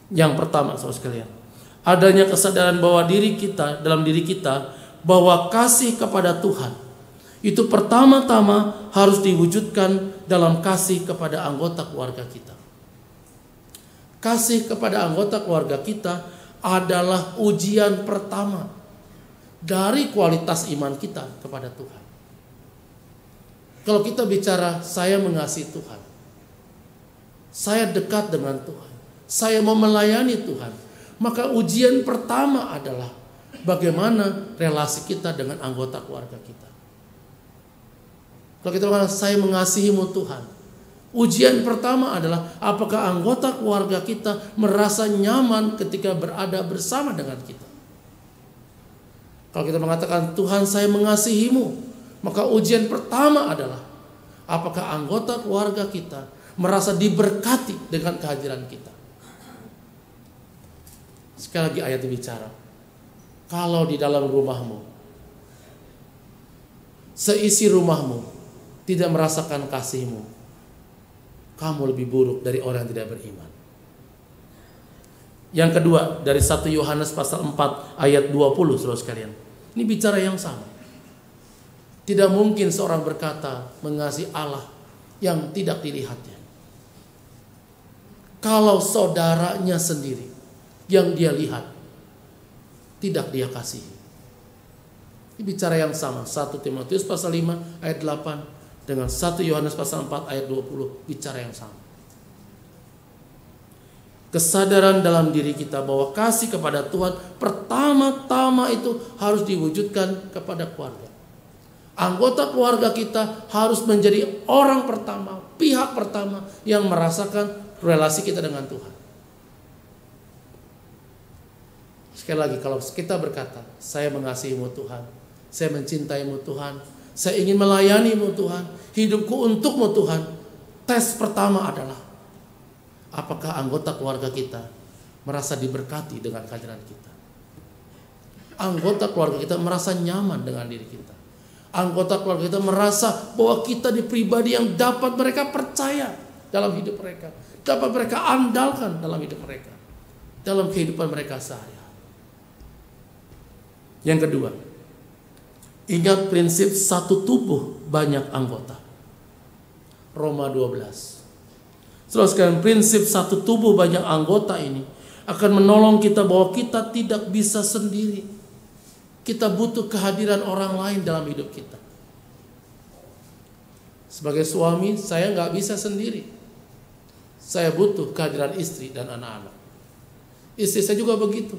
Yang pertama, saudara sekalian, adanya kesadaran bahwa dalam diri kita bahwa kasih kepada Tuhan itu pertama-tama harus diwujudkan dalam kasih kepada anggota keluarga kita. Kasih kepada anggota keluarga kita adalah ujian pertama dari kualitas iman kita kepada Tuhan. Kalau kita bicara saya mengasihi Tuhan, saya dekat dengan Tuhan, saya mau melayani Tuhan, maka ujian pertama adalah bagaimana relasi kita dengan anggota keluarga kita. Kalau kita bilang saya mengasihimu Tuhan, ujian pertama adalah apakah anggota keluarga kita merasa nyaman ketika berada bersama dengan kita. Kalau kita mengatakan Tuhan saya mengasihimu, maka ujian pertama adalah apakah anggota keluarga kita merasa diberkati dengan kehadiran kita. Sekali lagi ayat bicara, kalau di dalam rumahmu, seisi rumahmu tidak merasakan kasihmu, kamu lebih buruk dari orang yang tidak beriman. Yang kedua, dari 1 Yohanes pasal 4 ayat 20, saudara sekalian. Ini bicara yang sama. Tidak mungkin seorang berkata mengasihi Allah yang tidak dilihatnya, kalau saudaranya sendiri yang dia lihat tidak dia kasihi. Ini bicara yang sama. 1 Timotius pasal 5 ayat 8 dengan 1 Yohanes pasal 4 ayat 20, bicara yang sama. Kesadaran dalam diri kita bahwa kasih kepada Tuhan pertama-tama itu harus diwujudkan kepada keluarga. Anggota keluarga kita harus menjadi orang pertama, pihak pertama yang merasakan relasi kita dengan Tuhan. Sekali lagi, kalau kita berkata, saya mengasihimu Tuhan, saya mencintaimu Tuhan, saya ingin melayanimu Tuhan, hidupku untukmu Tuhan, tes pertama adalah apakah anggota keluarga kita merasa diberkati dengan kehadiran kita? Anggota keluarga kita merasa nyaman dengan diri kita. Anggota keluarga kita merasa bahwa kita di pribadi yang dapat mereka percaya dalam hidup mereka, dapat mereka andalkan dalam hidup mereka, dalam kehidupan mereka sehari-hari. Yang kedua, ingat prinsip satu tubuh banyak anggota. Roma 12. Saudara sekalian, prinsip satu tubuh banyak anggota ini akan menolong kita bahwa kita tidak bisa sendiri. Kita butuh kehadiran orang lain dalam hidup kita. Sebagai suami, saya nggak bisa sendiri. Saya butuh kehadiran istri dan anak-anak. Istri saya juga begitu.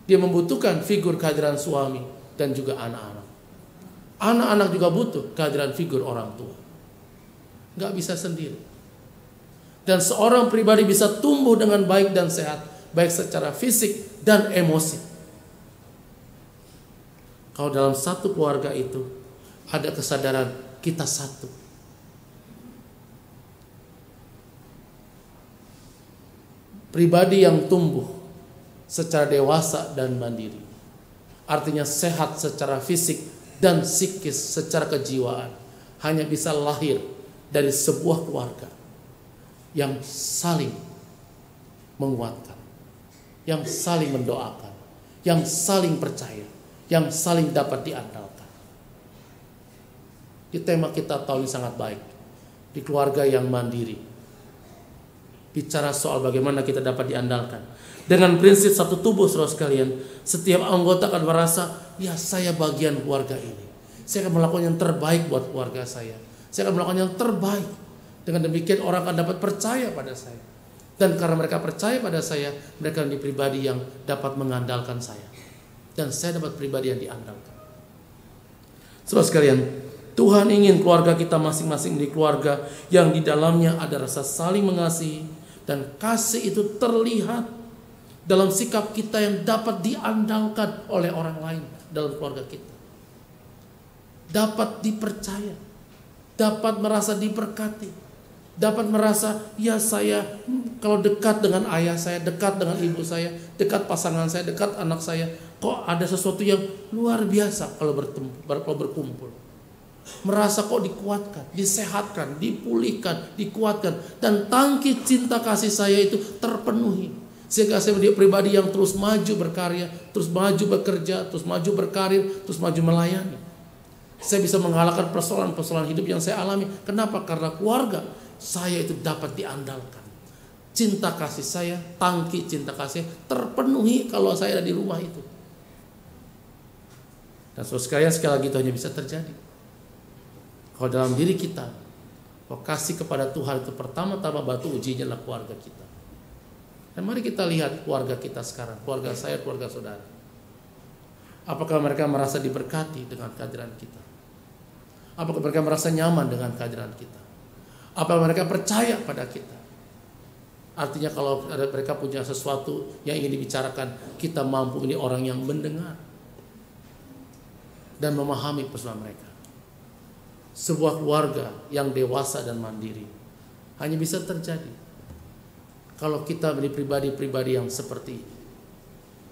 Dia membutuhkan figur kehadiran suami dan juga anak-anak. Anak-anak juga butuh kehadiran figur orang tua. Nggak bisa sendiri. Dan seorang pribadi bisa tumbuh dengan baik dan sehat, baik secara fisik dan emosi, kalau dalam satu keluarga itu ada kesadaran kita satu. Pribadi yang tumbuh secara dewasa dan mandiri, artinya sehat secara fisik dan psikis, secara kejiwaan, hanya bisa lahir dari sebuah keluarga yang saling menguatkan, yang saling mendoakan, yang saling percaya, yang saling dapat diandalkan. Di tema kita tahun ini sangat baik, di keluarga yang mandiri, bicara soal bagaimana kita dapat diandalkan. Dengan prinsip satu tubuh, saudara sekalian, setiap anggota akan merasa, ya saya bagian keluarga ini, saya akan melakukan yang terbaik buat keluarga saya akan melakukan yang terbaik. Dengan demikian orang akan dapat percaya pada saya. Dan karena mereka percaya pada saya, mereka menjadi pribadi yang dapat mengandalkan saya. Dan saya dapat pribadi yang diandalkan. Saudara sekalian, Tuhan ingin keluarga kita masing-masing menjadi keluarga yang di dalamnya ada rasa saling mengasihi. Dan kasih itu terlihat dalam sikap kita yang dapat diandalkan oleh orang lain dalam keluarga kita. Dapat dipercaya, dapat merasa diberkati, dapat merasa, ya saya kalau dekat dengan ayah saya, dekat dengan ibu saya, dekat pasangan saya, dekat anak saya, kok ada sesuatu yang luar biasa kalau berkumpul. Merasa kok dikuatkan, disehatkan, dipulihkan, dikuatkan, dan tangki cinta kasih saya itu terpenuhi. Sehingga saya menjadi pribadi yang terus maju berkarya, terus maju bekerja, terus maju berkarir, terus maju melayani. Saya bisa mengalahkan persoalan-persoalan hidup yang saya alami. Kenapa? Karena keluarga saya itu dapat diandalkan. Cinta kasih saya, tangki cinta kasih terpenuhi kalau saya ada di rumah itu. Dan saudara sekalian, sekali lagi itu hanya bisa terjadi kalau dalam diri kita, kalau kasih kepada Tuhan itu pertama-tama batu ujinya adalah keluarga kita. Dan mari kita lihat keluarga kita sekarang, keluarga saya, keluarga saudara. Apakah mereka merasa diberkati dengan kehadiran kita? Apakah mereka merasa nyaman dengan kehadiran kita? Apakah mereka percaya pada kita? Artinya kalau mereka punya sesuatu yang ingin dibicarakan, kita mampu ini orang yang mendengar dan memahami persoalan mereka. Sebuah keluarga yang dewasa dan mandiri hanya bisa terjadi kalau kita menjadi pribadi-pribadi yang seperti ini,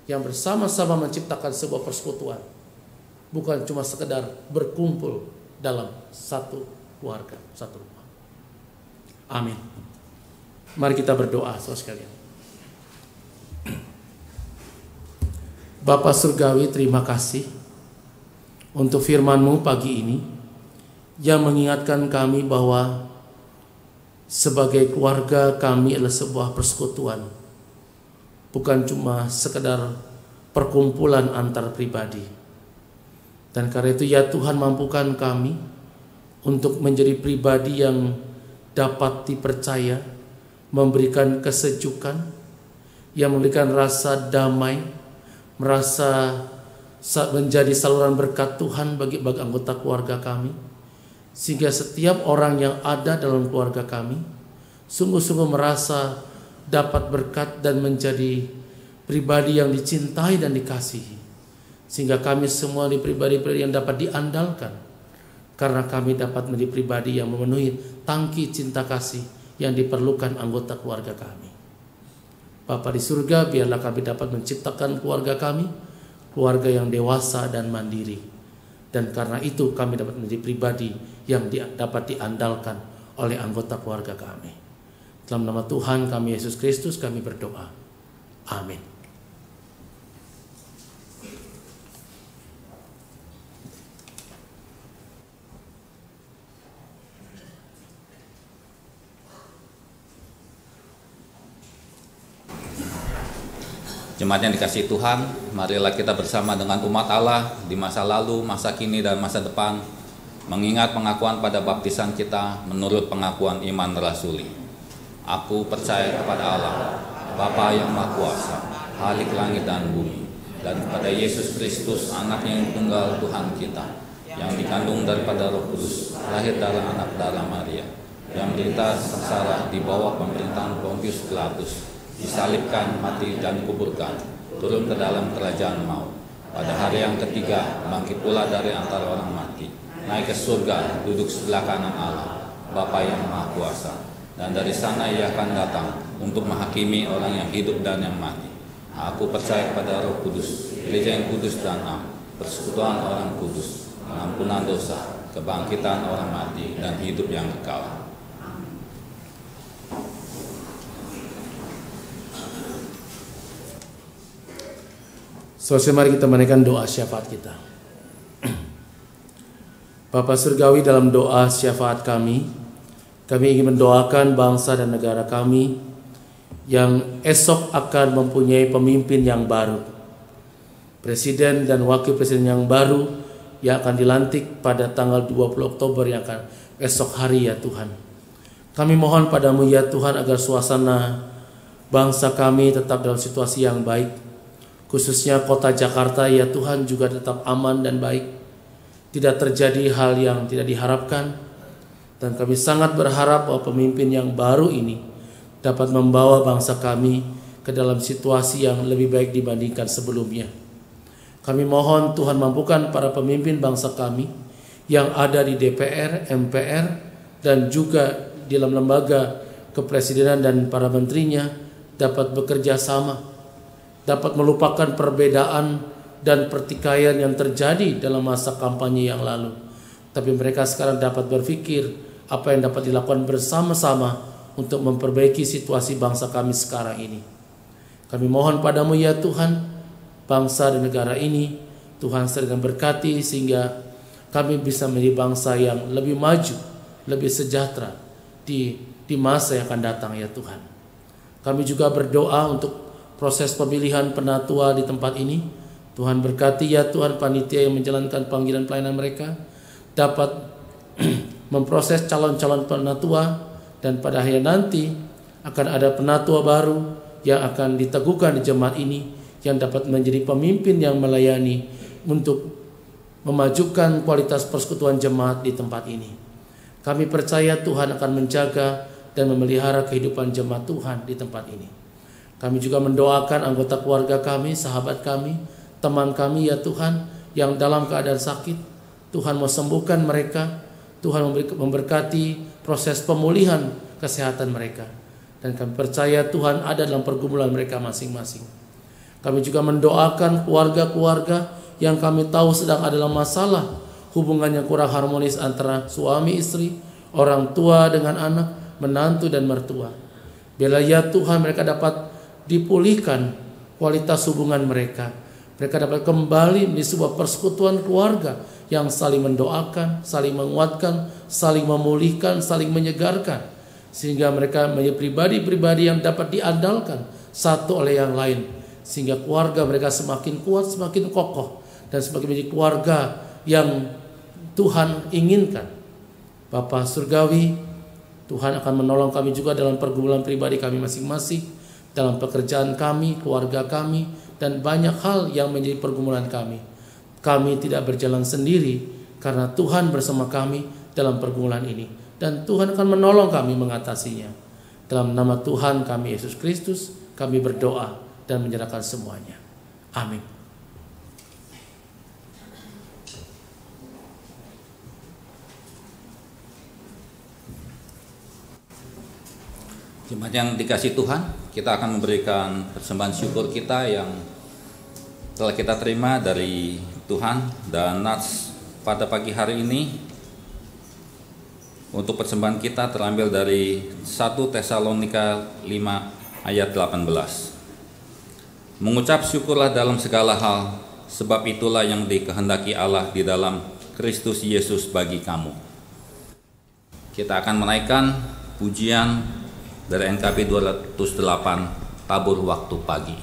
yang bersama-sama menciptakan sebuah persekutuan, bukan cuma sekedar berkumpul dalam satu keluarga, satu rumah. Amin. Mari kita berdoa, saudara sekalian. Bapa Surgawi, terima kasih untuk firman-Mu pagi ini yang mengingatkan kami bahwa sebagai keluarga kami adalah sebuah persekutuan, bukan cuma sekedar perkumpulan antar pribadi. Dan karena itu ya Tuhan, mampukan kami untuk menjadi pribadi yang dapat dipercaya, memberikan kesejukan, yang memberikan rasa damai, merasa menjadi saluran berkat Tuhan bagi anggota keluarga kami, sehingga setiap orang yang ada dalam keluarga kami sungguh-sungguh merasa dapat berkat dan menjadi pribadi yang dicintai dan dikasihi, sehingga kami semua di pribadi-pribadi yang dapat diandalkan, karena kami dapat menjadi pribadi yang memenuhi tangki cinta kasih yang diperlukan anggota keluarga kami. Bapa di surga, biarlah kami dapat menciptakan keluarga kami, keluarga yang dewasa dan mandiri. Dan karena itu kami dapat menjadi pribadi yang dapat diandalkan oleh anggota keluarga kami. Dalam nama Tuhan kami Yesus Kristus kami berdoa. Amin. Jemaat yang dikasihi Tuhan, marilah kita bersama dengan umat Allah di masa lalu, masa kini, dan masa depan mengingat pengakuan pada baptisan kita menurut pengakuan iman rasuli. Aku percaya kepada Allah, Bapa yang Maha Kuasa, Khalik langit dan bumi, dan kepada Yesus Kristus, Anaknya yang tunggal Tuhan kita, yang dikandung daripada Roh Kudus, lahir dari anak darah Maria, yang menderita sengsara di bawah pemerintahan Pontius Pilatus, disalibkan, mati, dan dikuburkan, turun ke dalam kerajaan maut. Pada hari yang ketiga, bangkit pula dari antara orang mati, naik ke surga, duduk sebelah kanan Allah, Bapa yang Maha Kuasa. Dan dari sana Ia akan datang untuk menghakimi orang yang hidup dan yang mati. Aku percaya kepada Roh Kudus, Gereja yang kudus dan am, persekutuan orang kudus, pengampunan dosa, kebangkitan orang mati, dan hidup yang kekal. Selesai, mari kita menaikkan doa syafaat kita. Bapa Surgawi, dalam doa syafaat kami ingin mendoakan bangsa dan negara kami yang esok akan mempunyai pemimpin yang baru, presiden dan wakil presiden yang baru yang akan dilantik pada tanggal 20 Oktober yang akan esok hari ya Tuhan. Kami mohon padamu ya Tuhan agar suasana bangsa kami tetap dalam situasi yang baik, khususnya kota Jakarta ya Tuhan juga tetap aman dan baik, tidak terjadi hal yang tidak diharapkan. Dan kami sangat berharap bahwa pemimpin yang baru ini dapat membawa bangsa kami ke dalam situasi yang lebih baik dibandingkan sebelumnya. Kami mohon Tuhan mampukan para pemimpin bangsa kami yang ada di DPR, MPR, dan juga di dalam lembaga kepresidenan dan para menterinya dapat bekerja sama, dapat melupakan perbedaan dan pertikaian yang terjadi dalam masa kampanye yang lalu. Tapi mereka sekarang dapat berpikir apa yang dapat dilakukan bersama-sama untuk memperbaiki situasi bangsa kami sekarang ini. Kami mohon padamu ya Tuhan, bangsa dan negara ini Tuhan sedang berkati sehingga kami bisa menjadi bangsa yang lebih maju, lebih sejahtera di masa yang akan datang ya Tuhan. Kami juga berdoa untuk proses pemilihan penatua di tempat ini. Tuhan berkati ya Tuhan panitia yang menjalankan panggilan pelayanan mereka dapat memproses calon-calon penatua, dan pada akhir nanti akan ada penatua baru yang akan diteguhkan di jemaat ini yang dapat menjadi pemimpin yang melayani untuk memajukan kualitas persekutuan jemaat di tempat ini. Kami percaya Tuhan akan menjaga dan memelihara kehidupan jemaat Tuhan di tempat ini. Kami juga mendoakan anggota keluarga kami, sahabat kami, teman kami ya Tuhan yang dalam keadaan sakit. Tuhan mau sembuhkan mereka, Tuhan memberkati proses pemulihan kesehatan mereka. Dan kami percaya Tuhan ada dalam pergumulan mereka masing-masing. Kami juga mendoakan keluarga-keluarga yang kami tahu sedang ada dalam masalah hubungan yang kurang harmonis antara suami istri, orang tua dengan anak, menantu dan mertua. Biarlah ya Tuhan mereka dapat dipulihkan kualitas hubungan mereka. Mereka dapat kembali di sebuah persekutuan keluarga yang saling mendoakan, saling menguatkan, saling memulihkan, saling menyegarkan, sehingga mereka menjadi pribadi-pribadi yang dapat diandalkan satu oleh yang lain, sehingga keluarga mereka semakin kuat, semakin kokoh, dan semakin menjadi keluarga yang Tuhan inginkan. Bapa Surgawi, Tuhan akan menolong kami juga dalam pergumulan pribadi kami masing-masing. dalam pekerjaan kami, keluarga kami, dan banyak hal yang menjadi pergumulan kami. Kami tidak berjalan sendiri karena Tuhan bersama kami dalam pergumulan ini, dan Tuhan akan menolong kami mengatasinya. Dalam nama Tuhan kami Yesus Kristus, kami berdoa dan menyerahkan semuanya. Amin. Jemaat yang dikasihi Tuhan, kita akan memberikan persembahan syukur kita yang telah kita terima dari Tuhan, dan nats pada pagi hari ini untuk persembahan kita terambil dari 1 Tesalonika 5 ayat 18. Mengucap syukurlah dalam segala hal, sebab itulah yang dikehendaki Allah di dalam Kristus Yesus bagi kamu. Kita akan menaikkan pujian dari NKB 208, Tabur Waktu Pagi.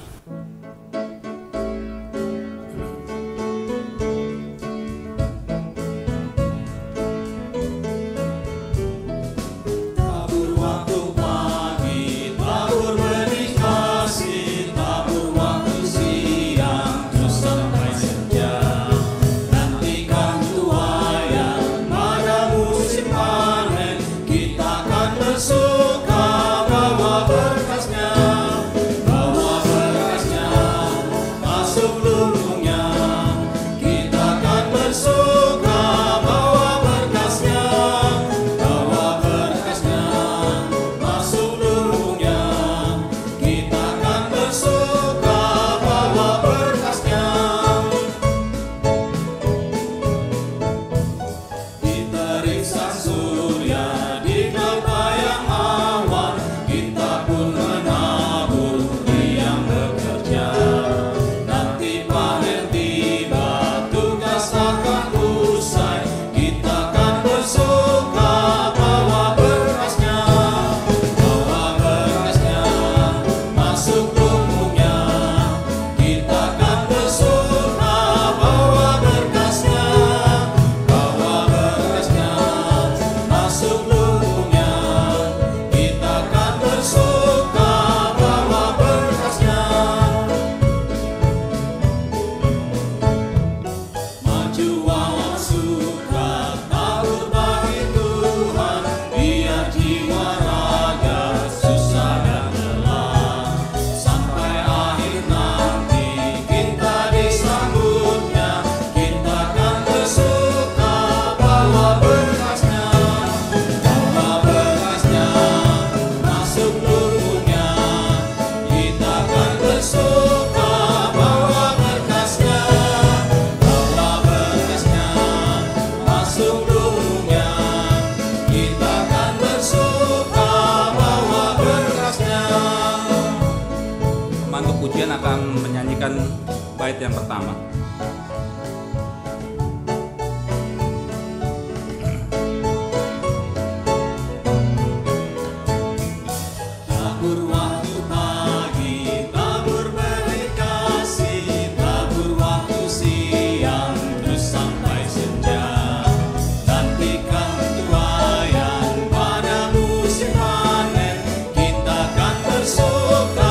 Akan menyanyikan bait yang pertama. Tabur waktu pagi, tabur beri kasih, tabur waktu siang, terus sampai senja. Nantikan tuaian pada musim panen, kita kan bersuka.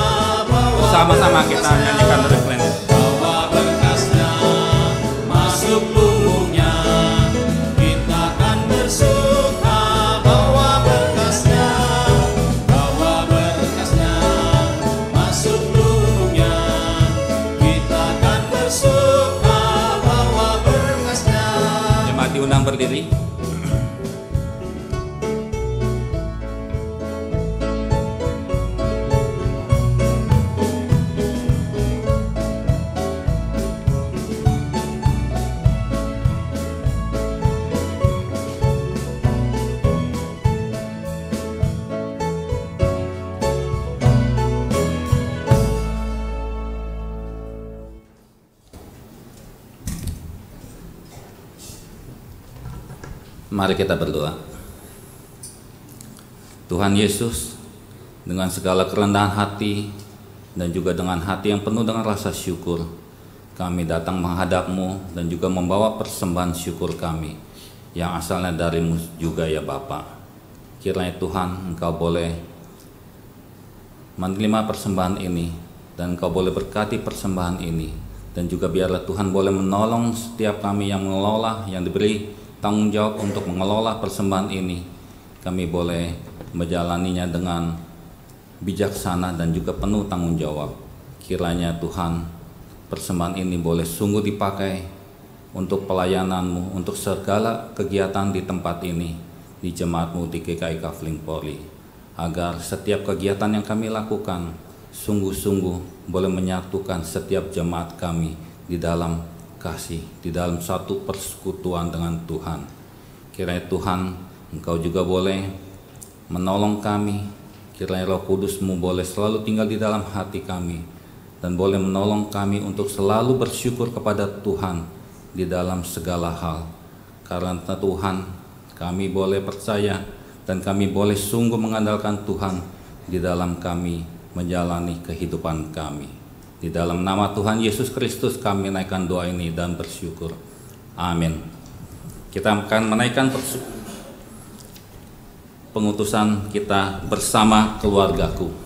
Sama-sama kita nyanyikan refrain. Bawa berkasnya masuk lumbungnya, kita kan bersuka. Bawa berkasnya masuk lumbungnya, kita kan bersuka. Bawa berkasnya. Jemaat diundang berdiri. Mari kita berdoa. Tuhan Yesus, dengan segala kerendahan hati dan juga dengan hati yang penuh dengan rasa syukur, kami datang menghadap-Mu dan juga membawa persembahan syukur kami yang asalnya dari-Mu juga ya Bapa. Kiranya Tuhan Engkau boleh menerima persembahan ini, dan Engkau boleh berkati persembahan ini, dan juga biarlah Tuhan boleh menolong setiap kami yang mengelola, yang diberi tanggung jawab untuk mengelola persembahan ini. Kami boleh menjalaninya dengan bijaksana dan juga penuh tanggung jawab. Kiranya Tuhan, persembahan ini boleh sungguh dipakai untuk pelayanan-Mu, untuk segala kegiatan di tempat ini, di jemaat-Mu di GKI Kafling Polri, agar setiap kegiatan yang kami lakukan sungguh-sungguh boleh menyatukan setiap jemaat kami di dalam kasih, di dalam satu persekutuan dengan Tuhan. Kiranya Tuhan, Engkau juga boleh menolong kami. Kiranya Roh Kudus-Mu boleh selalu tinggal di dalam hati kami, dan boleh menolong kami untuk selalu bersyukur kepada Tuhan di dalam segala hal. Karena Tuhan, kami boleh percaya dan kami boleh sungguh mengandalkan Tuhan di dalam kami menjalani kehidupan kami. Di dalam nama Tuhan Yesus Kristus kami naikkan doa ini dan bersyukur. Amin. Kita akan menaikkan pengutusan kita bersama keluargaku.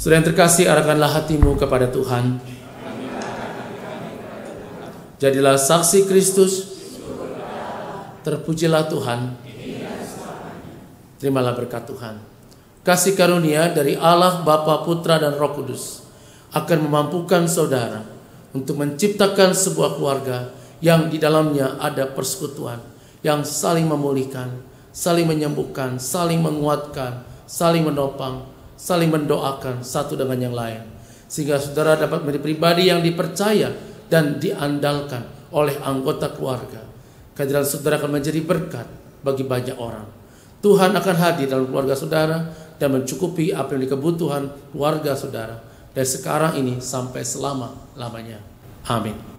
Saudara yang terkasih, arahkanlah hatimu kepada Tuhan. Jadilah saksi Kristus. Terpujilah Tuhan. Terimalah berkat Tuhan. Kasih karunia dari Allah Bapa, Putra, dan Roh Kudus akan memampukan saudara untuk menciptakan sebuah keluarga yang di dalamnya ada persekutuan, yang saling memulihkan, saling menyembuhkan, saling menguatkan, saling menopang, saling mendoakan satu dengan yang lain, sehingga saudara dapat menjadi pribadi yang dipercaya dan diandalkan oleh anggota keluarga. Kehadiran saudara akan menjadi berkat bagi banyak orang. Tuhan akan hadir dalam keluarga saudara dan mencukupi apa yang kebutuhan keluarga saudara dari sekarang ini sampai selama-lamanya. Amin.